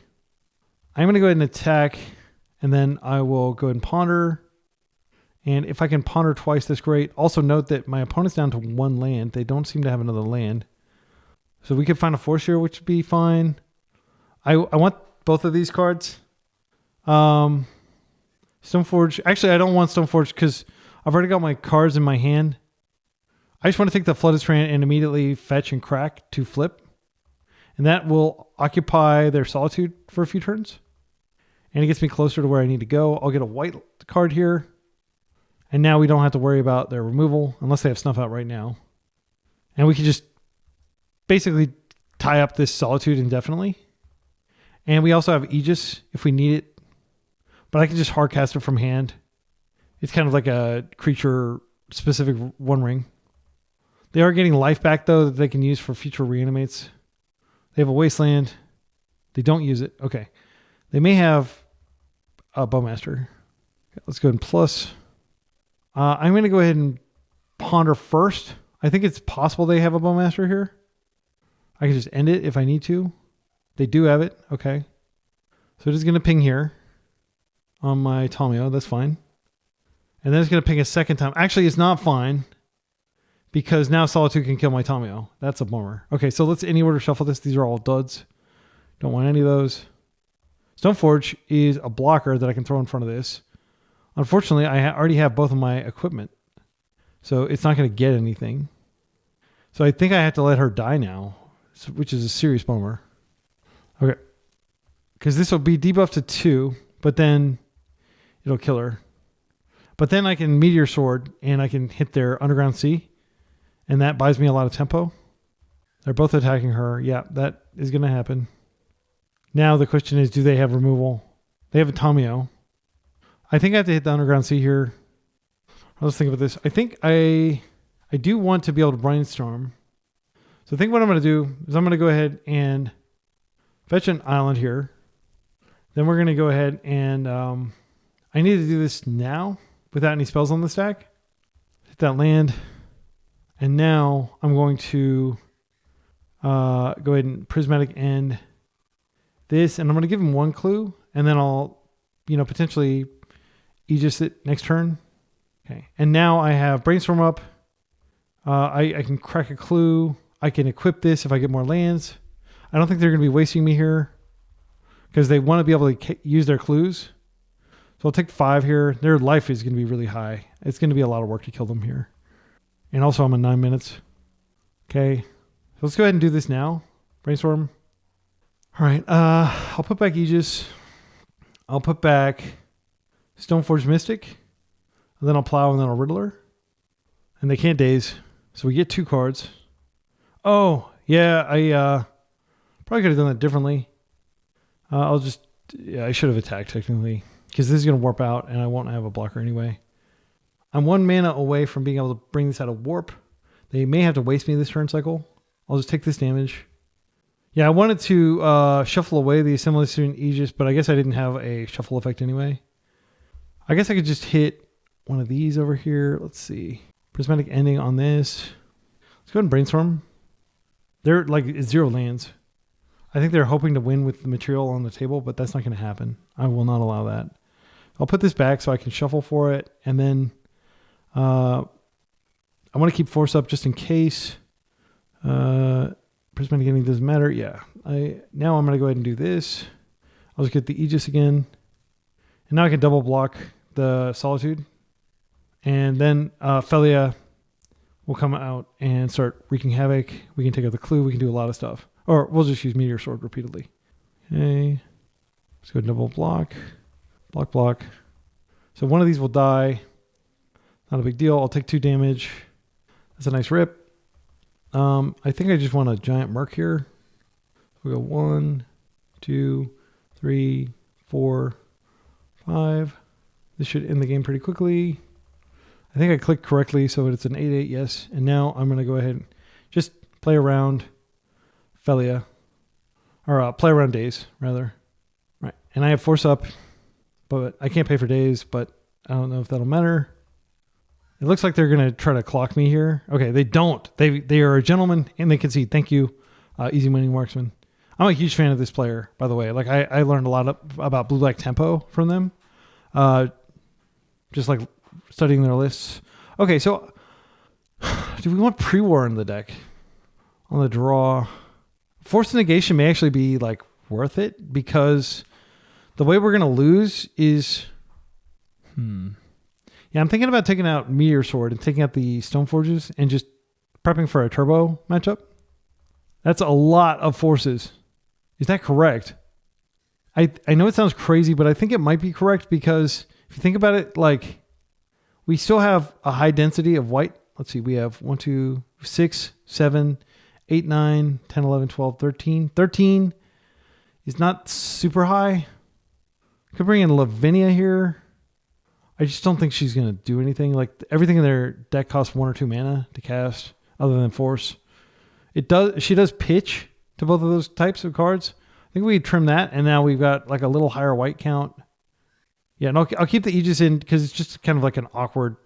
S1: I'm going to go ahead and attack, and then I will go ahead and ponder. And if I can ponder twice, that's great. Also note that my opponent's down to 1 land. They don't seem to have another land. So we could find a force here, which would be fine. I want both of these cards. Stoneforge. Actually, I don't want Stoneforge because I've already got my cards in my hand. I just want to take the Flooded Strand and immediately fetch and crack to flip. And that will occupy their Solitude for a few turns. And it gets me closer to where I need to go. I'll get a white card here. And now we don't have to worry about their removal unless they have Snuff Out right now. And we can just basically tie up this Solitude indefinitely. And we also have Aegis if we need it. But I can just hardcast it from hand. It's kind of like a creature-specific One Ring. They are getting life back, though, that they can use for future reanimates. They have a Wasteland. They don't use it. Okay. They may have a Bowmaster. Okay, let's go ahead and plus. I'm going to go ahead and ponder first. I think it's possible they have a Bowmaster here. I can just end it if I need to. They do have it. Okay. So it is going to ping here on my Tamio. That's fine. And then it's going to ping a second time. Actually, it's not fine because now Solitude can kill my Tamio. That's a bummer. Okay, so let's any order shuffle this. These are all duds. Don't want any of those. Stoneforge is a blocker that I can throw in front of this. Unfortunately, I already have both of my equipment. So it's not going to get anything. So I think I have to let her die now, which is a serious bummer. Okay. Because this will be debuffed to 2, but then it'll kill her. But then I can Meteor Sword and I can hit their Underground Sea. And that buys me a lot of tempo. They're both attacking her. Yeah, that is going to happen. Now the question is, do they have removal? They have a Tamio. I think I have to hit the Underground Sea here. Let's think about this. I think I I do want to be able to brainstorm. So I think what I'm going to do is I'm going to go ahead and fetch an island here. Then we're going to go ahead and I need to do this now without any spells on the stack. Hit that land. And now I'm going to go ahead and prismatic end this. And I'm going to give him one clue. And then I'll, potentially Aegis it next turn. Okay. And now I have brainstorm up. I can crack a clue. I can equip this if I get more lands. I don't think they're going to be wasting me here because they want to be able to use their clues. So I'll take 5 here. Their life is going to be really high. It's going to be a lot of work to kill them here. And also I'm in 9 minutes. Okay. So let's go ahead and do this now. Brainstorm. All right. I'll put back Aegis. I'll put back Stoneforge Mystic. And then I'll Plow and then I'll Riddler. And they can't daze. So we get 2 cards. Oh, yeah. I probably could have done that differently. I should have attacked technically. Because this is going to warp out and I won't have a blocker anyway. I'm 1 mana away from being able to bring this out of warp. They may have to waste me this turn cycle. I'll just take this damage. Yeah, I wanted to shuffle away the Assimilation Aegis, but I guess I didn't have a shuffle effect anyway. I guess I could just hit one of these over here. Let's see. Prismatic ending on this. Let's go ahead and brainstorm. They're like 0 lands. I think they're hoping to win with the material on the table, but that's not going to happen. I will not allow that. I'll put this back so I can shuffle for it. And then I want to keep force up just in case. Prismatic ending doesn't matter. Yeah. Now I'm going to go ahead and do this. I'll just get the Aegis again. And now I can double block the Solitude. And then Felia will come out and start wreaking havoc. We can take out the clue. We can do a lot of stuff. Or we'll just use Meteor Sword repeatedly. Okay. Let's go double block. Block, block. So one of these will die. Not a big deal. I'll take 2 damage. That's a nice rip. I think I just want a giant Merc here. We'll go 1, 2, 3, 4, 5. This should end the game pretty quickly. I think I clicked correctly, so it's an 8-8, yes. And now I'm going to go ahead and just play around Felia. Or play around Daze, rather. Right. And I have force up, but I can't pay for Daze, but I don't know if that'll matter. It looks like they're going to try to clock me here. Okay, they don't. They are a gentleman, and they concede. Thank you, Easy Winning Marksman. I'm a huge fan of this player, by the way. Like I learned a lot about blue-black tempo from them. Just like studying their lists. Okay, so do we want pre-war in the deck? On the draw. Forced negation may actually be like worth it because the way we're going to lose is... Yeah, I'm thinking about taking out Meteor Sword and taking out the Stoneforges and just prepping for a turbo matchup. That's a lot of forces. Is that correct? I know it sounds crazy, but I think it might be correct because if you think about it, like we still have a high density of white. Let's see, we have 1, 2, 6, 7, 8, 9, 10, 11, 12, 13. 13 is not super high. Could bring in Lavinia here. I just don't think she's going to do anything. Like everything in their deck costs 1 or 2 mana to cast other than force. She does pitch to both of those types of cards. I think we trim that and now we've got like a little higher white count. Yeah, and I'll keep the Aegis in because it's just kind of like an awkward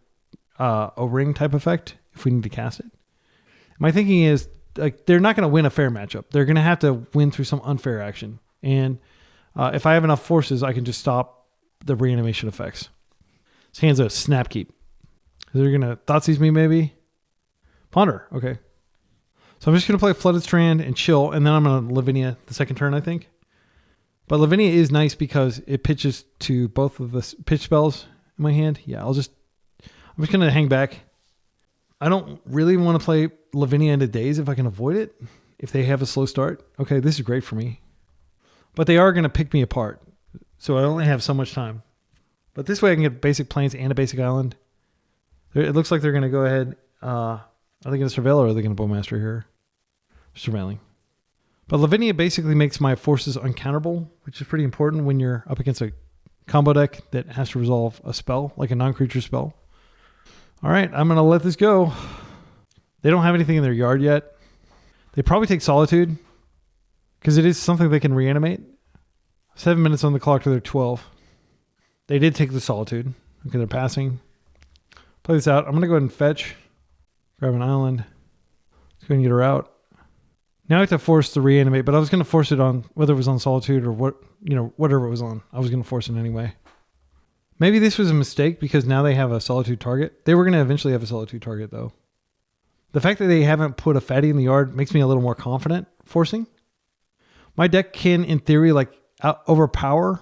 S1: O-ring type effect if we need to cast it. My thinking is like they're not going to win a fair matchup. They're going to have to win through some unfair action. And if I have enough forces, I can just stop the reanimation effects. This hand's a snap keep. They're going to Thoughtseize me maybe. Ponder. Okay. So I'm just going to play Flooded Strand and chill. And then I'm going to Lavinia the second turn, I think. But Lavinia is nice because it pitches to both of the pitch spells in my hand. Yeah, I'm just going to hang back. I don't really want to play Lavinia into Daze if I can avoid it. If they have a slow start. Okay, this is great for me. But they are going to pick me apart. So I only have so much time. But this way I can get basic plains and a basic island. It looks like they're going to go ahead. Are they going to surveil or are they going to Bowmaster here? Surveilling. But Lavinia basically makes my forces uncounterable, which is pretty important when you're up against a combo deck that has to resolve a spell, like a non-creature spell. All right, I'm going to let this go. They don't have anything in their yard yet. They probably take Solitude because it is something they can reanimate. 7 minutes on the clock to their 12. They did take the Solitude. Okay, they're passing. Play this out. I'm going to go ahead and fetch. Grab an island. Let's go ahead and get her out. Now I have to force the reanimate, but I was going to force it on whether it was on Solitude or whatever it was on. I was going to force it anyway. Maybe this was a mistake because now they have a Solitude target. They were going to eventually have a Solitude target though. The fact that they haven't put a fatty in the yard makes me a little more confident forcing. My deck can, in theory, overpower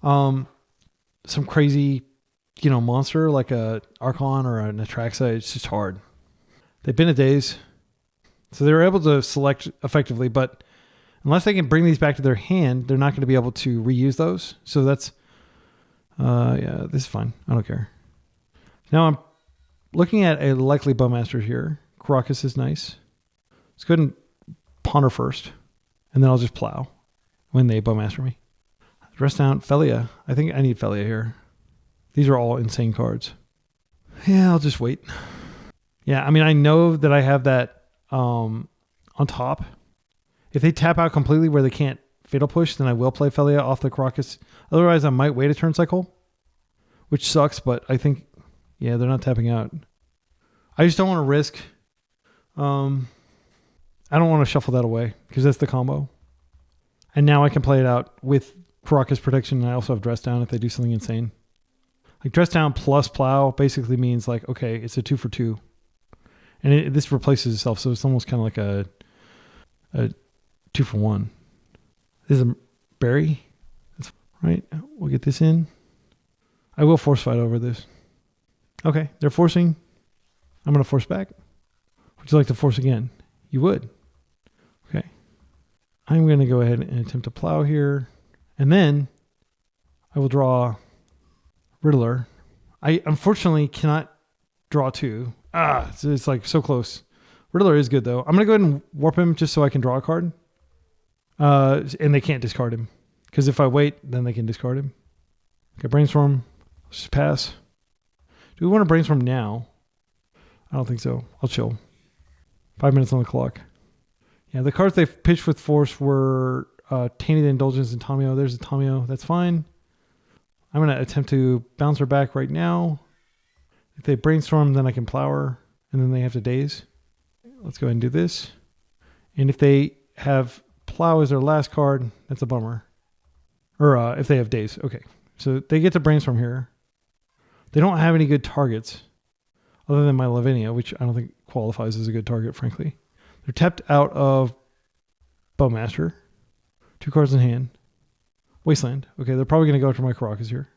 S1: some crazy, monster like a Archon or an Atraxa. It's just hard. They've been a daze. So they were able to select effectively, but unless they can bring these back to their hand, they're not going to be able to reuse those. So that's, this is fine. I don't care. Now I'm looking at a likely Bowmaster here. Caracas is nice. Let's go ahead and ponder first, and then I'll just plow when they Bowmaster me. Rest down. Felia. I think I need Felia here. These are all insane cards. Yeah, I'll just wait. Yeah, I mean, I know that I have that on top. If they tap out completely where they can't Fatal Push, then I will play Felia off the Caracas. Otherwise, I might wait a turn cycle, which sucks, but I think, yeah, they're not tapping out. I just don't want to risk. I don't want to shuffle that away because that's the combo. And now I can play it out with Caracas protection, and I also have Dress Down if they do something insane. Like Dress Down plus Plow basically means like, okay, it's a 2 for 2. And this replaces itself, so it's almost kind of like a 2 for 1. This is a berry. That's right. We'll get this in. I will force fight over this. Okay, they're forcing. I'm going to force back. Would you like to force again? You would. Okay. I'm going to go ahead and attempt to plow here. And then I will draw Riddler. I unfortunately cannot draw 2. It's like so close. Riddler is good though. I'm going to go ahead and warp him just so I can draw a card. And they can't discard him. Because if I wait, then they can discard him. Okay, Brainstorm. Let's just pass. Do we want to Brainstorm now? I don't think so. I'll chill. 5 minutes on the clock. Yeah, the cards they pitched with Force were Tainted Indulgence and Tomio. There's a Tomio. That's fine. I'm going to attempt to bounce her back right now. If they Brainstorm, then I can Plow her, and then they have to Daze. Let's go ahead and do this. And if they have Plow as their last card, that's a bummer. Or if they have Daze. Okay, so they get to Brainstorm here. They don't have any good targets other than my Lavinia, which I don't think qualifies as a good target, frankly. They're tapped out of Bowmaster. 2 cards in hand. Wasteland. Okay, they're probably going to go after my Caracas here.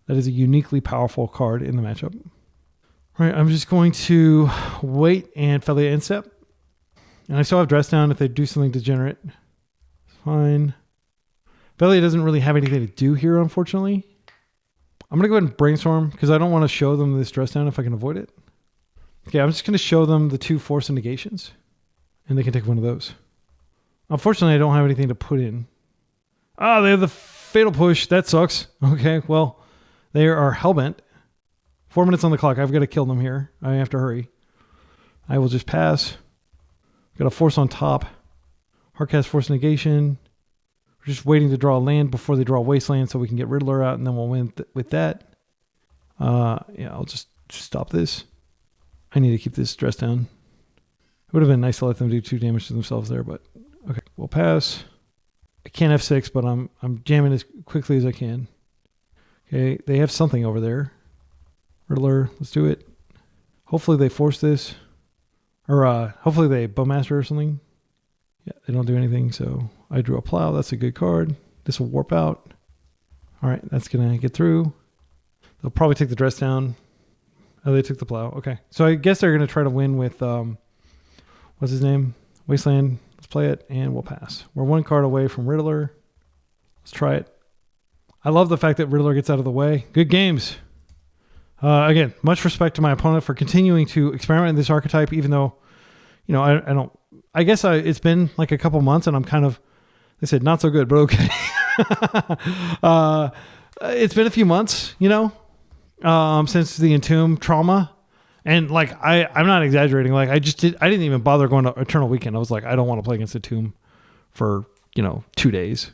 S1: That is a uniquely powerful card in the matchup. All right, I'm just going to wait and Felia instep. And I still have Dress Down if they do something degenerate. Fine. Felia doesn't really have anything to do here, unfortunately. I'm going to go ahead and Brainstorm because I don't want to show them this Dress Down if I can avoid it. Okay, I'm just going to show them the 2 Force and Negations. And they can take one of those. Unfortunately, I don't have anything to put in. They have the Fatal Push. That sucks. Okay, well, they are hellbent. 4 minutes on the clock. I've got to kill them here. I have to hurry. I will just pass. Got a Force on top. Hardcast Force Negation. We're just waiting to draw a land before they draw Wasteland so we can get Riddler out, and then we'll win with that. Yeah, I'll just stop this. I need to keep this Dress Down. It would have been nice to let them do 2 damage to themselves there, but okay, we'll pass. I can't F6, but I'm jamming as quickly as I can. Okay, they have something over there. Riddler, let's do it. Hopefully they force this. Or hopefully they Bowmaster or something. Yeah, they don't do anything, so I drew a Plow. That's a good card. This will warp out. All right, that's going to get through. They'll probably take the Dress Down. Oh, they took the Plow. Okay, so I guess they're going to try to win with, what's his name? Wasteland. Let's play it, and we'll pass. We're 1 card away from Riddler. Let's try it. I love the fact that Riddler gets out of the way. Good games. Again, much respect to my opponent for continuing to experiment in this archetype, even though, I don't. I guess it's been like a couple months, and I'm kind of, they said not so good, but okay. It's been a few months, since the Entomb trauma, And like I'm not exaggerating. Like I didn't even bother going to Eternal Weekend. I was like, I don't want to play against the Tomb for 2 days,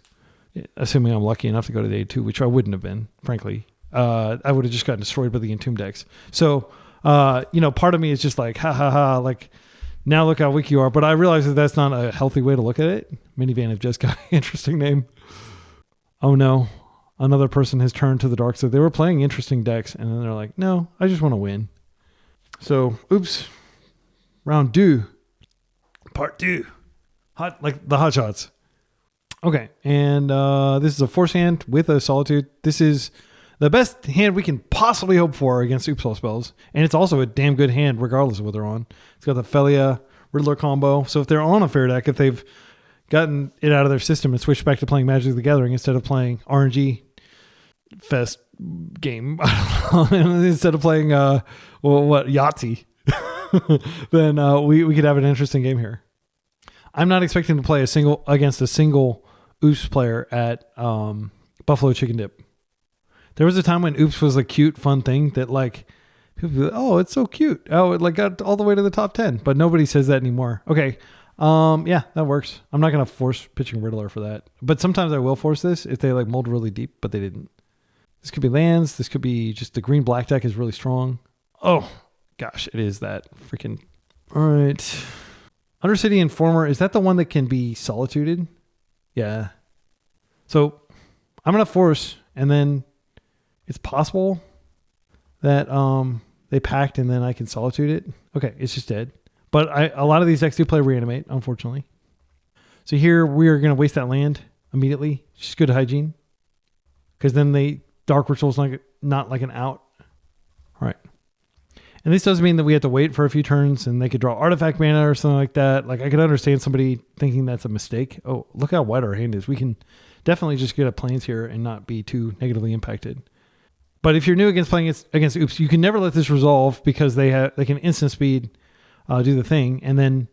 S1: assuming I'm lucky enough to go to day 2, which I wouldn't have been, frankly. I would have just gotten destroyed by the Entomb decks. So part of me is just like, ha ha ha, like now look how weak you are. But I realize that that's not a healthy way to look at it. Minivan of Jeskai, interesting name. Oh no, another person has turned to the dark side. They were playing interesting decks, and then they're like, no, I just want to win. So, oops. Round 2. Part 2. Like the hot shots. Okay, and this is a force hand with a Solitude. This is the best hand we can possibly hope for against Oops All spells. And it's also a damn good hand regardless of what they're on. It's got the Felia Riddler combo. So if they're on a fair deck, if they've gotten it out of their system and switched back to playing Magic the Gathering instead of playing RNG Fest game, instead of playing Yahtzee, then we could have an interesting game here. I'm not expecting to play against a single Oops player at Buffalo Chicken Dip. There was a time when Oops was a cute, fun thing that like people be like, oh, it's so cute. Oh, it like got all the way to the top 10, but nobody says that anymore. Okay. Yeah, that works. I'm not going to force pitching Riddler for that, but sometimes I will force this if they like mold really deep, but they didn't. This could be lands. This could be just the green black deck is really strong. Oh gosh, it is that freaking. All right. Undercity Informer. Is that the one that can be solituded? Yeah. So I'm going to force, and then it's possible that they packed and then I can solitude it. Okay, it's just dead. But a lot of these decks do play Reanimate, unfortunately. So here we are going to waste that land immediately. It's just good hygiene. Because then Dark Ritual's not like an out. All right. And this does mean that we have to wait for a few turns and they could draw artifact mana or something like that. Like I could understand somebody thinking that's a mistake. Oh, look how wide our hand is. We can definitely just get up planes here and not be too negatively impacted. But if you're new against playing against Oops, you can never let this resolve because they can instant speed do the thing. And then,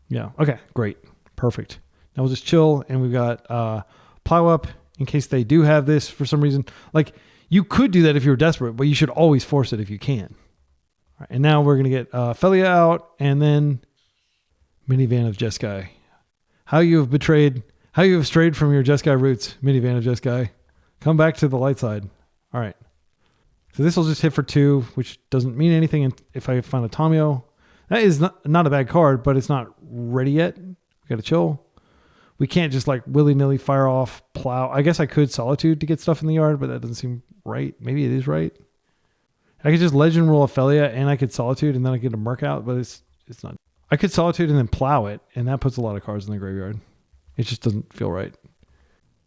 S1: yeah, okay, great. Perfect. Now we'll just chill and we've got Plow Up in case they do have this for some reason. Like you could do that if you're desperate, but you should always force it if you can. All right, and now we're going to get Felia out and then Minivan of Jeskai. How you have strayed from your Jeskai roots, Minivan of Jeskai. Come back to the light side. All right. So this will just hit for 2, which doesn't mean anything. And if I find a Tamio, that is not a bad card, but it's not ready yet. We got to chill. We can't just like willy-nilly fire off Plow. I guess I could Solitude to get stuff in the yard, but that doesn't seem right. Maybe it is right. I could just Legend Rule Ophelia and I could Solitude and then I get a Merc out, but it's not. I could Solitude and then Plow it, and that puts a lot of cards in the graveyard. It just doesn't feel right.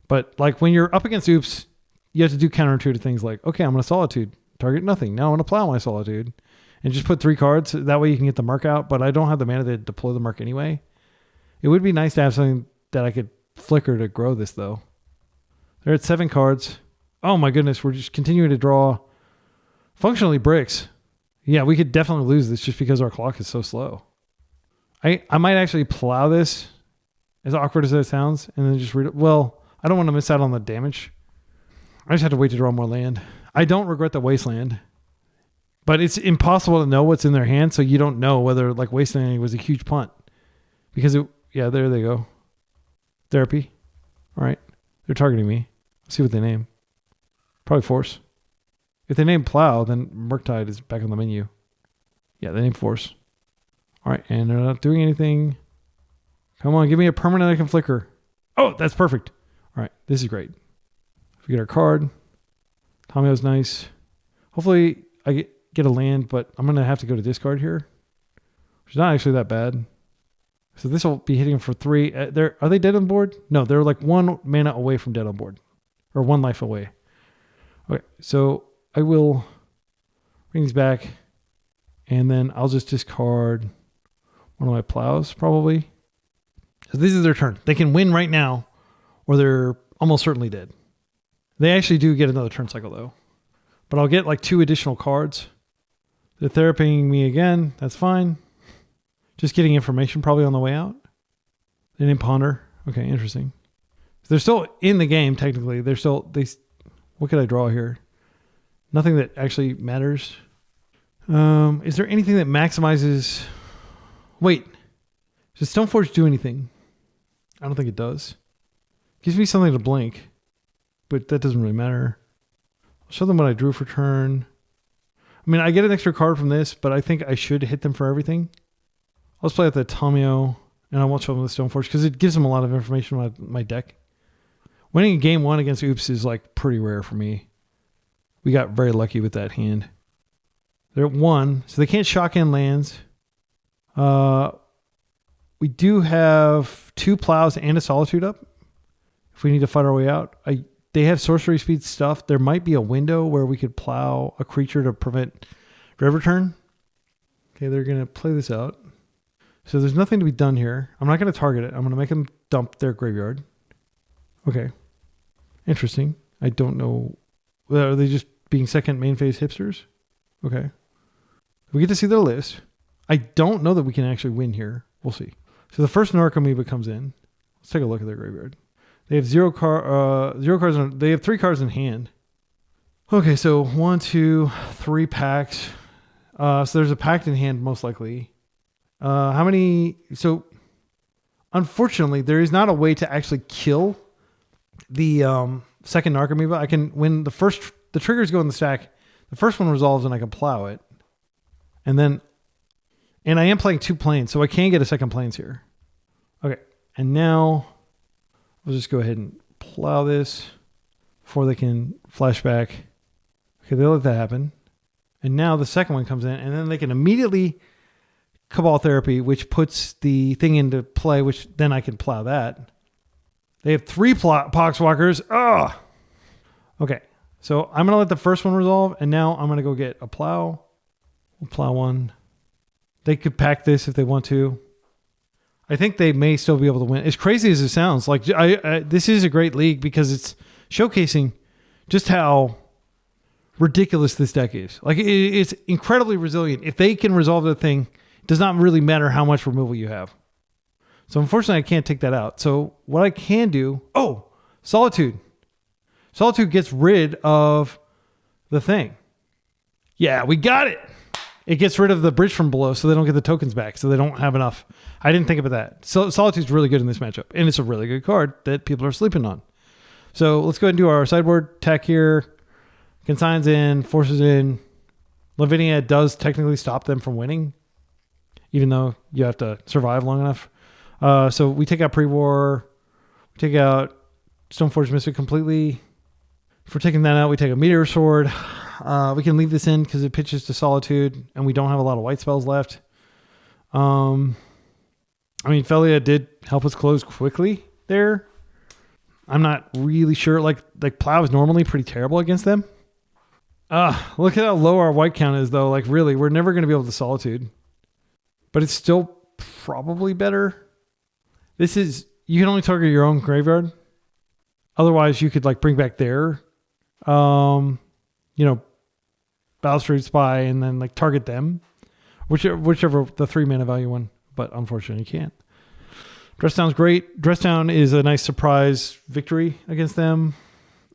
S1: But like when you're up against Oops, you have to do counterintuitive things like, okay, I'm going to Solitude, target nothing. Now I'm going to Plow my Solitude and just put 3 cards. That way you can get the Merc out, but I don't have the mana to deploy the Merc anyway. It would be nice to have something that I could flicker to grow this though. They're at 7 cards. Oh my goodness, we're just continuing to draw functionally bricks. Yeah, we could definitely lose this just because our clock is so slow. I might actually Plow this, as awkward as that sounds, and then just read it. Well, I don't want to miss out on the damage. I just have to wait to draw more land. I don't regret the Wasteland, but it's impossible to know what's in their hand, so you don't know whether like Wasteland was a huge punt. Because yeah, there they go. Therapy. All right. They're targeting me. Let's see what they name. Probably Force. If they name Plow, then Murktide is back on the menu. Yeah, they name Force. All right, and they're not doing anything. Come on, give me a permanent I can flicker. Oh, that's perfect. All right, this is great. We get our card. Tamio's nice. Hopefully I get a land, but I'm going to have to go to discard here, which is not actually that bad. So this will be hitting for 3. Are they dead on board? No, they're like 1 mana away from dead on board, or 1 life away. Okay, so I will bring these back, and then I'll just discard one of my Plows probably. So this is their turn. They can win right now, or they're almost certainly dead. They actually do get another turn cycle though. But I'll get like 2 additional cards. They're therapying me again. That's fine. Just getting information probably on the way out. They didn't ponder. Okay, interesting. They're still in the game technically. What could I draw here? Nothing that actually matters. Is there anything that maximizes... Wait. Does Stoneforge do anything? I don't think it does. Gives me something to blink, but that doesn't really matter. I'll show them what I drew for turn. I mean, I get an extra card from this, but I think I should hit them for everything. Let's play with the Tomio, and I won't show them the Stoneforge because it gives them a lot of information about my deck. Winning game 1 against Oops is like pretty rare for me. We got very lucky with that hand. They're at 1, so they can't shock in lands. We do have 2 plows and a solitude up if we need to fight our way out. They have sorcery speed stuff. There might be a window where we could plow a creature to prevent river turn. Okay, they're going to play this out. So there's nothing to be done here. I'm not going to target it. I'm going to make them dump their graveyard. Okay. Interesting. I don't know. Are they just being second main phase hipsters? Okay. We get to see their list. I don't know that we can actually win here. We'll see. So the first Narc amoeba comes in. Let's take a look at their graveyard. They have zero cards. They have 3 cards in hand. Okay, so 1, 2, 3 packs. So there's a pact in hand, most likely. How many? So unfortunately, there is not a way to actually kill the second Narc amoeba. I can, when the triggers go in the stack, the first one resolves and I can plow it. And I am playing 2 planes, so I can get a second planes here. Okay, and now I'll just go ahead and plow this before they can flash back. Okay, they'll let that happen. And now the second one comes in, and then they can immediately Cabal Therapy, which puts the thing into play, which then I can plow that. They have 3 Poxwalkers. Oh! Okay, so I'm going to let the first one resolve, and now I'm going to go get a plow. We'll plow 1. They could pack this if they want to. I think they may still be able to win. As crazy as it sounds, like this is a great league because it's showcasing just how ridiculous this deck is. Like it's incredibly resilient. If they can resolve the thing, it does not really matter how much removal you have. So unfortunately, I can't take that out. So what I can do, Solitude. Solitude gets rid of the thing. Yeah, we got it. It gets rid of the bridge from below so they don't get the tokens back, so they don't have enough. I didn't think about that. So Solitude's really good in this matchup, and it's a really good card that people are sleeping on. So let's go ahead and do our sideboard tech here. Consigns in, forces in. Lavinia does technically stop them from winning, even though you have to survive long enough. So we take out Pre-War. We take out Stoneforge Mystic completely. If we're taking that out, we take a Meteor Sword. We can leave this in because it pitches to Solitude, and we don't have a lot of white spells left. I mean, Felia did help us close quickly there. I'm not really sure. Like Plow is normally pretty terrible against them. Look at how low our white count is, though. Like, really, we're never going to be able to Solitude. But it's still probably better. This is... You can only target your own graveyard. Otherwise, you could, like, bring back their... Balustrade Spy and then like target them, whichever the 3 mana value one, but unfortunately you can't. Dress Down's great. Dress Down is a nice surprise victory against them.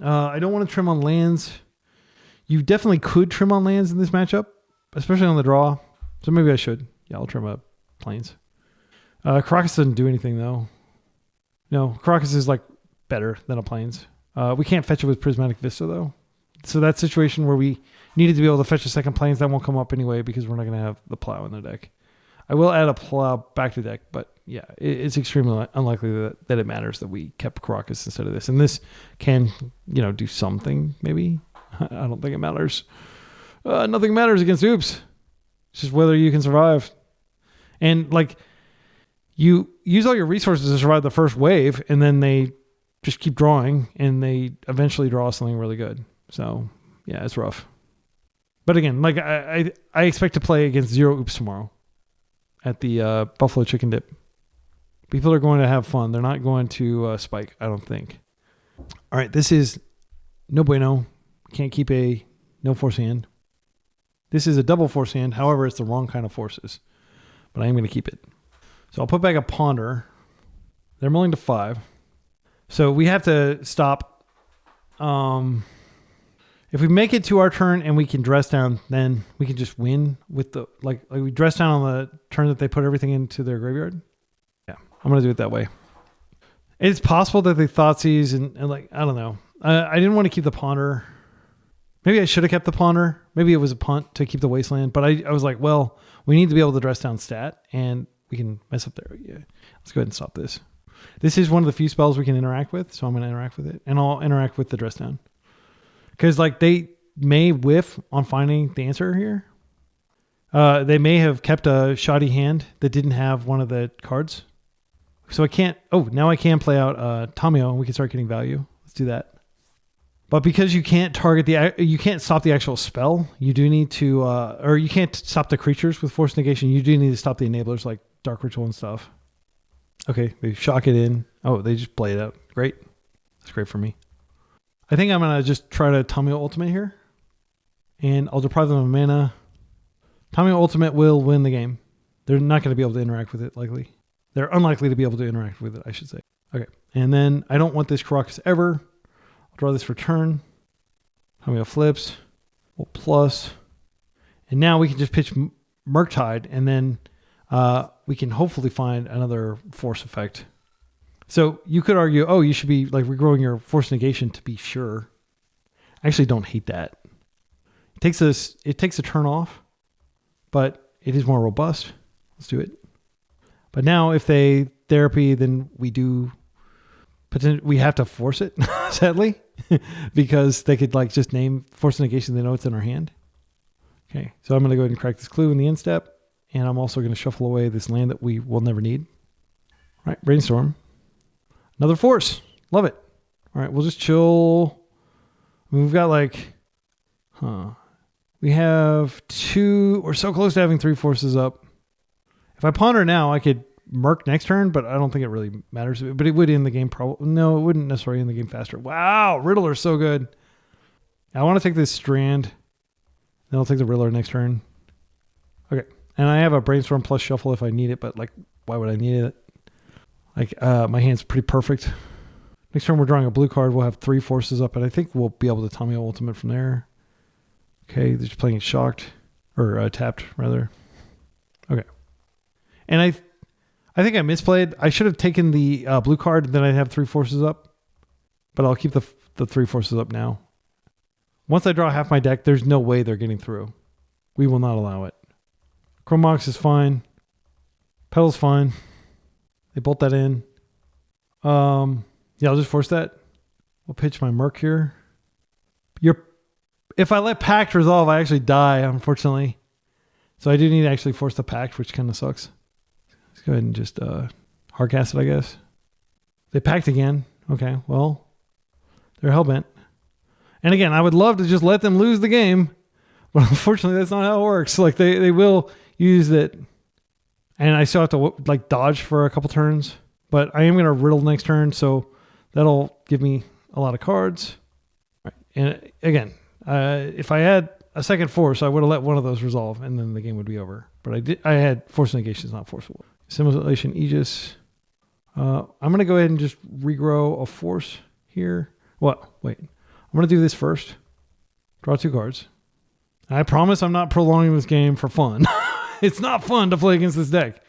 S1: I don't want to trim on lands. You definitely could trim on lands in this matchup, especially on the draw. So maybe I should. Yeah, I'll trim up planes. Crocus doesn't do anything though. No, Crocus is like better than a planes. We can't fetch it with Prismatic Vista though. So that situation where we needed to be able to fetch a second planes, that won't come up anyway because we're not going to have the plow in the deck. I will add a plow back to deck, but yeah, it's extremely unlikely that it matters that we kept Crocus instead of this. And this can, do something maybe. I don't think it matters. Nothing matters against Oops. It's just whether you can survive. And like, you use all your resources to survive the first wave, and then they just keep drawing, and they eventually draw something really good. So, yeah, it's rough. But again, like I expect to play against 0 Oops tomorrow at the Buffalo Chicken Dip. People are going to have fun. They're not going to spike, I don't think. All right, this is no bueno. Can't keep a no force hand. This is a double force hand. However, it's the wrong kind of forces. But I am going to keep it. So I'll put back a Ponder. They're mulling to 5. So we have to stop... If we make it to our turn and we can dress down, then we can just win with the, like we dress down on the turn that they put everything into their graveyard. Yeah, I'm going to do it that way. It's possible that they Thoughtseize and like, I don't know. I didn't want to keep the Ponder. Maybe I should have kept the Ponder. Maybe it was a punt to keep the Wasteland. But I was like, well, we need to be able to dress down stat and we can mess up there. Yeah, let's go ahead and stop this. This is one of the few spells we can interact with. So I'm going to interact with it. And I'll interact with the dress down. Because like they may whiff on finding the answer here. They may have kept a shoddy hand that didn't have one of the cards. So I can't... Oh, now I can play out Tamiyo and we can start getting value. Let's do that. But because you can't target you can't stop the actual spell, you do need to... or you can't stop the creatures with Force Negation. You do need to stop the enablers like Dark Ritual and stuff. Okay, they shock it in. Oh, they just play it out. Great. That's great for me. I think I'm going to just try to Tamiyo Ultimate here. And I'll deprive them of mana. Tamiyo Ultimate will win the game. They're not going to be able to interact with it, likely. They're unlikely to be able to interact with it, I should say. Okay. And then I don't want this Karakas ever. I'll draw this for turn. Tamiyo flips. We'll plus. And now we can just pitch Murktide. And then we can hopefully find another force effect. So you could argue, oh, you should be like regrowing your Force Negation to be sure. I actually don't hate that. It takes a turn off, but it is more robust. Let's do it. But now if they therapy, then we have to force it, sadly, because they could like just name Force Negation. They know it's in our hand. Okay, so I'm going to go ahead and crack this clue in the end step, and I'm also going to shuffle away this land that we will never need. All right, Brainstorm. Another force. Love it. All right, we'll just chill. I mean, we've got like, we have 2. We're so close to having 3 forces up. If I ponder now, I could Merc next turn, but I don't think it really matters. But it would end the game probably. No, it wouldn't necessarily end the game faster. Wow, Riddler's so good. I want to take this Strand. Then I'll take the Riddler next turn. Okay, and I have a Brainstorm plus Shuffle if I need it, but like, why would I need it? Like, my hand's pretty perfect. Next turn we're drawing a blue card. We'll have 3 forces up, and I think we'll be able to Tamiyo Ultimate from there. Okay, they're just playing it shocked. Or tapped, rather. Okay. And I think I misplayed. I should have taken the blue card, and then I'd have 3 forces up. But I'll keep the 3 forces up now. Once I draw half my deck, there's no way they're getting through. We will not allow it. Chrome Mox is fine. Petal's fine. They bolt that in. Yeah, I'll just force that. We'll pitch my Merc here. If I let Pact resolve, I actually die, unfortunately. So I do need to actually force the Pact, which kind of sucks. Let's go ahead and just hardcast it, I guess. They Pact again. Okay, well, they're hellbent. And again, I would love to just let them lose the game, but unfortunately, that's not how it works. Like they will use it. And I still have to like dodge for a couple turns, but I am going to riddle next turn, so that'll give me a lot of cards. Right. And again, if I had a second force, I would have let one of those resolve, and then the game would be over. But I had Force Negations, not Force Will. Simulation Aegis. I'm going to go ahead and just regrow a force here. Well, wait. I'm going to do this first. Draw 2 cards. And I promise I'm not prolonging this game for fun. It's not fun to play against this deck.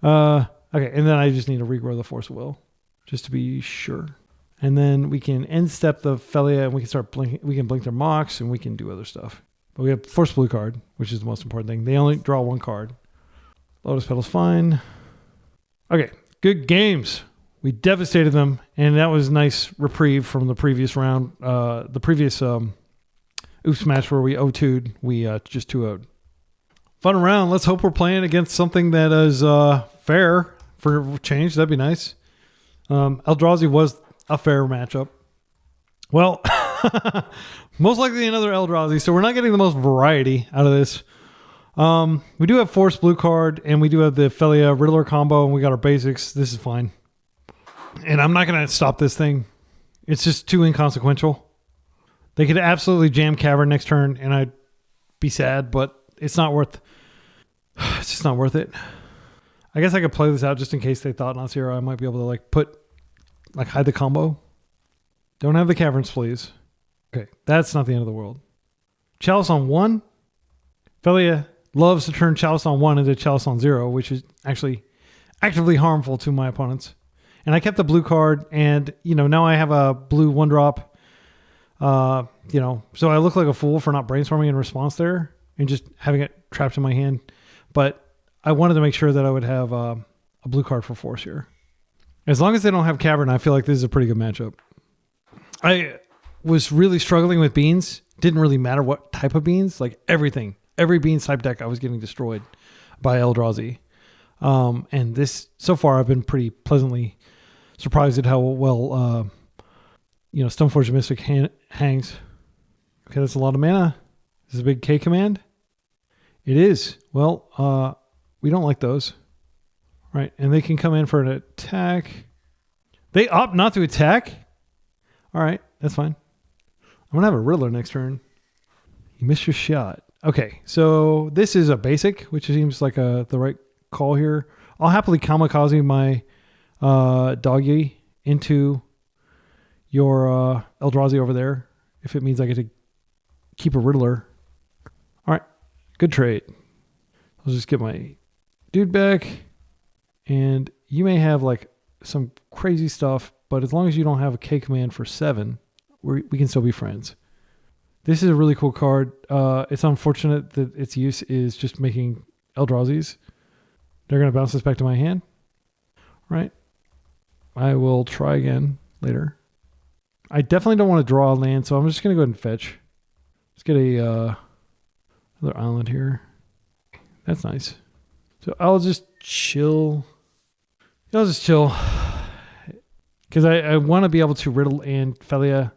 S1: Okay, and then I just need to regrow the Force of Will, just to be sure. And then we can end step the Felia, and we can start blinking. We can blink their Mox, and we can do other stuff. But we have Force Blue card, which is the most important thing. They only draw 1 card. Lotus Petal's fine. Okay, good games. We devastated them, and that was a nice reprieve from the previous round. The previous Oops match where we 0-2'd, we just 2-0'd. Fun round. Let's hope we're playing against something that is fair for change. That'd be nice. Eldrazi was a fair matchup. Well, most likely another Eldrazi, so we're not getting the most variety out of this. We do have Force Blue card, and we do have the Felia Riddler combo, and we got our basics. This is fine. And I'm not going to stop this thing. It's just too inconsequential. They could absolutely jam Cavern next turn, and I'd be sad, but it's not worth... It's just not worth it. I guess I could play this out just in case they thought Nazira I might be able to hide the combo. Don't have the Caverns, please. Okay, that's not the end of the world. Chalice on 1. Felia loves to turn Chalice on 1 into Chalice on 0, which is actually actively harmful to my opponents. And I kept the blue card, and now I have a blue 1-drop. So I look like a fool for not brainstorming in response there and just having it trapped in my hand. But I wanted to make sure that I would have a blue card for force here. As long as they don't have Cavern, I feel like this is a pretty good matchup. I was really struggling with beans. Didn't really matter what type of beans, like everything. Every beans type deck I was getting destroyed by Eldrazi. And this, so far, I've been pretty pleasantly surprised at how well, Stoneforge Mystic hangs. Okay, that's a lot of mana. This is a big K command. It is. Well, we don't like those. Right, and they can come in for an attack. They opt not to attack? All right, that's fine. I'm going to have a Riddler next turn. You missed your shot. Okay, so this is a basic, which seems like the right call here. I'll happily kamikaze my doggy into your Eldrazi over there if it means I get to keep a Riddler. All right, good trade. I'll just get my dude back. And you may have like some crazy stuff, but as long as you don't have a K command for 7, we can still be friends. This is a really cool card. It's unfortunate that its use is just making Eldrazi's. They're going to bounce this back to my hand. Right. I will try again later. I definitely don't want to draw a land, so I'm just going to go ahead and fetch. Let's get another island here. That's nice. So I'll just chill. I'll just chill. Because I want to be able to Riddle and Felia.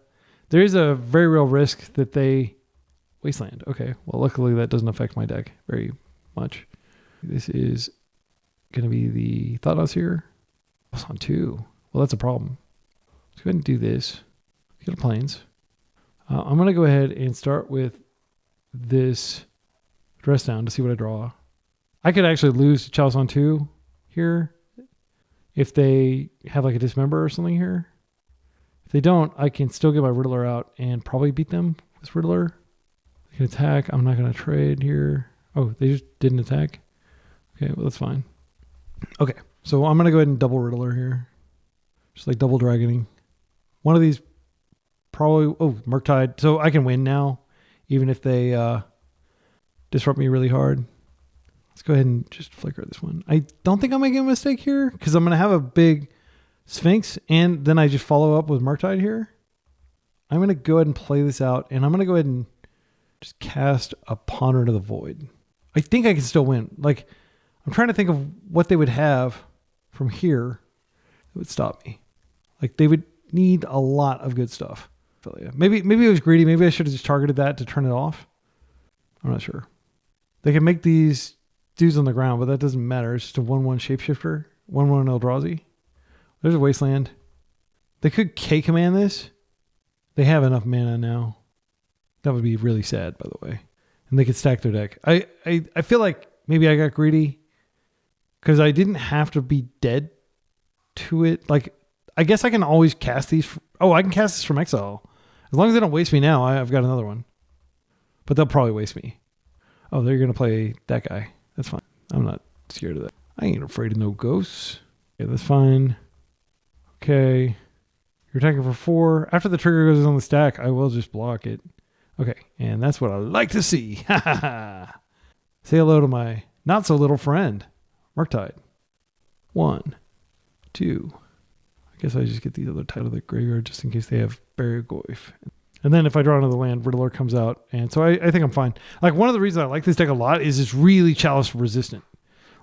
S1: There is a very real risk that they... Wasteland. Okay. Well, luckily that doesn't affect my deck very much. This is going to be the Thought-Knots here. Plus on 2. Well, that's a problem. Let's go ahead and do this. Get a Plains. I'm going to go ahead and start with this Dress Down to see what I draw. I could actually lose Chalice on 2 here if they have like a Dismember or something here. If they don't, I can still get my Riddler out and probably beat them with Riddler. They can attack. I'm not going to trade here. Oh, they just didn't attack. Okay, well, that's fine. Okay, so I'm going to go ahead and double Riddler here. Just like double Dragoning. One of these probably... Oh, Murktide. So I can win now, even if they disrupt me really hard. Let's go ahead and just flicker this one. I don't think I'm making a mistake here because I'm going to have a big Sphinx and then I just follow up with Murktide here. I'm going to go ahead and play this out and I'm going to go ahead and just cast a Ponder into the Void. I think I can still win. Like, I'm trying to think of what they would have from here that would stop me. Like, they would need a lot of good stuff. Maybe it was greedy. Maybe I should have just targeted that to turn it off. I'm not sure. They can make these dudes on the ground, but that doesn't matter. It's just a 1/1 shapeshifter, 1/1 Eldrazi. There's a Wasteland. They could K command this. They have enough mana now. That would be really sad, by the way. And they could stack their deck. I feel like maybe I got greedy because I didn't have to be dead to it. Like, I guess I can always cast these. I can cast this from exile. As long as they don't waste me now, I've got another one. But they'll probably waste me. Oh, they're going to play that guy. That's fine. I'm not scared of that. I ain't afraid of no ghosts. Okay, that's fine. Okay. You're attacking for 4. After the trigger goes on the stack, I will just block it. Okay, and that's what I like to see. Say hello to my not so little friend, Murktide. 1, 2. I guess I just get these other tied to the graveyard just in case they have Burial Goyf. And then if I draw another land, Riddler comes out. And so I think I'm fine. Like, one of the reasons I like this deck a lot is it's really Chalice resistant.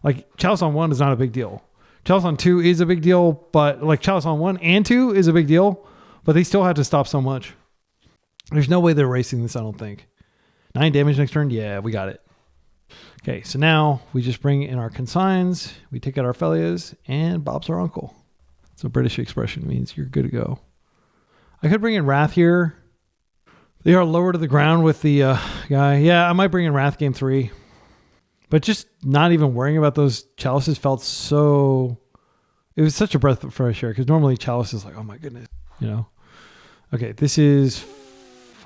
S1: Like, Chalice on 1 is not a big deal. Chalice on 2 is a big deal, but like Chalice on 1 and 2 is a big deal, but they still have to stop so much. There's no way they're racing this, I don't think. 9 damage next turn? Yeah, we got it. Okay, so now we just bring in our consigns, we take out our Felias, and Bob's our uncle. It's a British expression. It means you're good to go. I could bring in Wrath here. They are lower to the ground with the guy. Yeah, I might bring in Wrath game 3. But just not even worrying about those Chalices felt so... It was such a breath of fresh air because normally Chalice is like, oh my goodness, you know. Okay, this is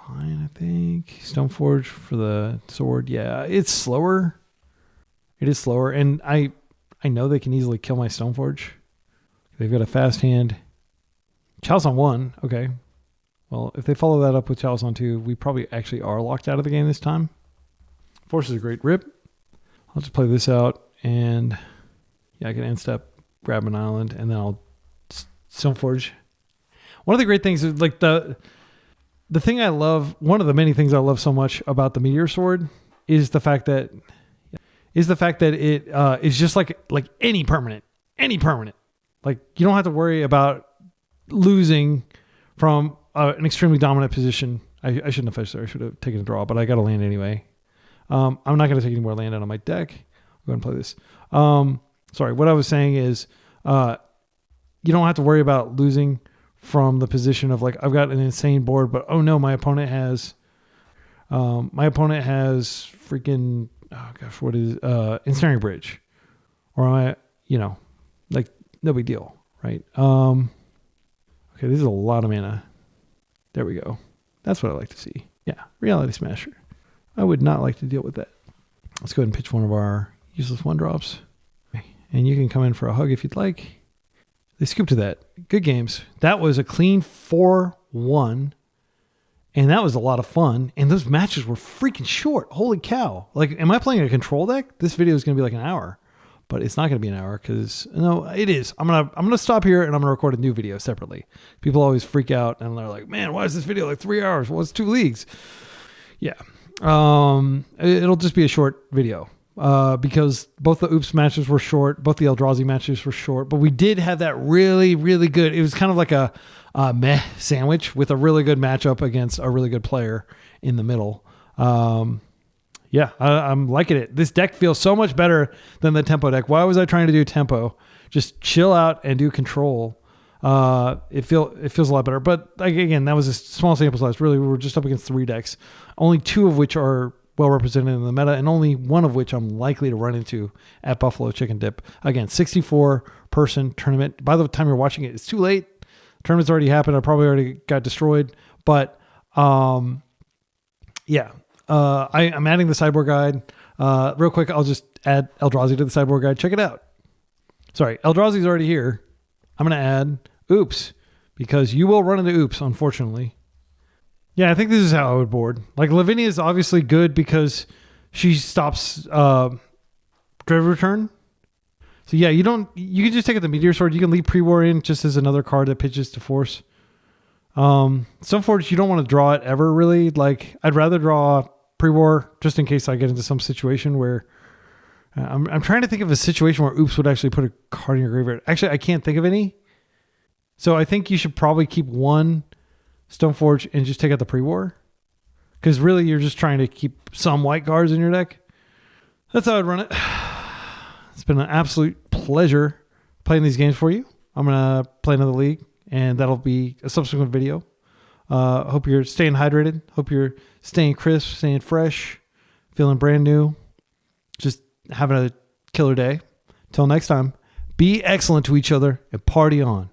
S1: fine, I think. Stoneforge for the sword. Yeah, it's slower. It is slower. And I know they can easily kill my Stoneforge. They've got a fast hand. Chalice on 1. Okay. Well, if they follow that up with Chalice on 2, we probably actually are locked out of the game this time. Force is a great rip. I'll just play this out, and yeah, I can end step, grab an island, and then I'll Stoneforge. One of the great things is like the thing I love, one of the many things I love so much about the Meteor Sword is the fact that it is just like any permanent. Like you don't have to worry about losing from an extremely dominant position. I shouldn't have fetched there. I should have taken a draw, but I got to land anyway. I'm not going to take any more land out on my deck. I'll go ahead and play this. Sorry, what I was saying is you don't have to worry about losing from the position of like, I've got an insane board, but oh no, my opponent has freaking, oh gosh, what is Ensnaring Bridge. Or like no big deal, right? Okay, this is a lot of mana. There we go. That's what I like to see. Yeah, Reality Smasher. I would not like to deal with that. Let's go ahead and pitch one of our useless 1-drops. And you can come in for a hug if you'd like. They scooped to that. Good games. That was a clean 4-1. And that was a lot of fun. And those matches were freaking short. Holy cow. Like, am I playing a control deck? This video is going to be like an hour. But it's not going to be an hour because, no, it is. I'm gonna stop here and I'm going to record a new video separately. People always freak out and they're like, man, why is this video like 3 hours? Well, it's 2 leagues. Yeah. It'll just be a short video because both the Oops matches were short, both the Eldrazi matches were short, but we did have that really, really good. It was kind of like a meh sandwich with a really good matchup against a really good player in the middle. Yeah, I'm liking it. This deck feels so much better than the tempo deck. Why was I trying to do tempo? Just chill out and do control. It feels a lot better. But like, again, that was a small sample size. Really, we were just up against 3 decks, only 2 of which are well represented in the meta, and only 1 of which I'm likely to run into at Buffalo Chicken Dip. Again, 64-person tournament. By the time you're watching it, it's too late. The tournament's already happened. I probably already got destroyed. But yeah. I'm adding the sideboard guide. Real quick, I'll just add Eldrazi to the sideboard guide. Check it out. Sorry, Eldrazi's already here. I'm going to add Oops because you will run into Oops, unfortunately. Yeah, I think this is how I would board. Like, Lavinia is obviously good because she stops Dread Return. So yeah, you can just take out the Meteor Sword. You can leave Pre-War in just as another card that pitches to force. Stoneforge, you don't want to draw it ever, really. Like, I'd rather draw Pre-War just in case I get into some situation where I'm trying to think of a situation where Oops would actually put a card in your graveyard. Actually, I can't think of any. So I think you should probably keep 1 Stoneforge and just take out the Pre-War. Because really, you're just trying to keep some white cards in your deck. That's how I'd run it. It's been an absolute pleasure playing these games for you. I'm going to play another league, and that'll be a subsequent video. Hope you're staying hydrated. Hope you're staying crisp, staying fresh, feeling brand new. Just having a killer day. Till next time, be excellent to each other and party on.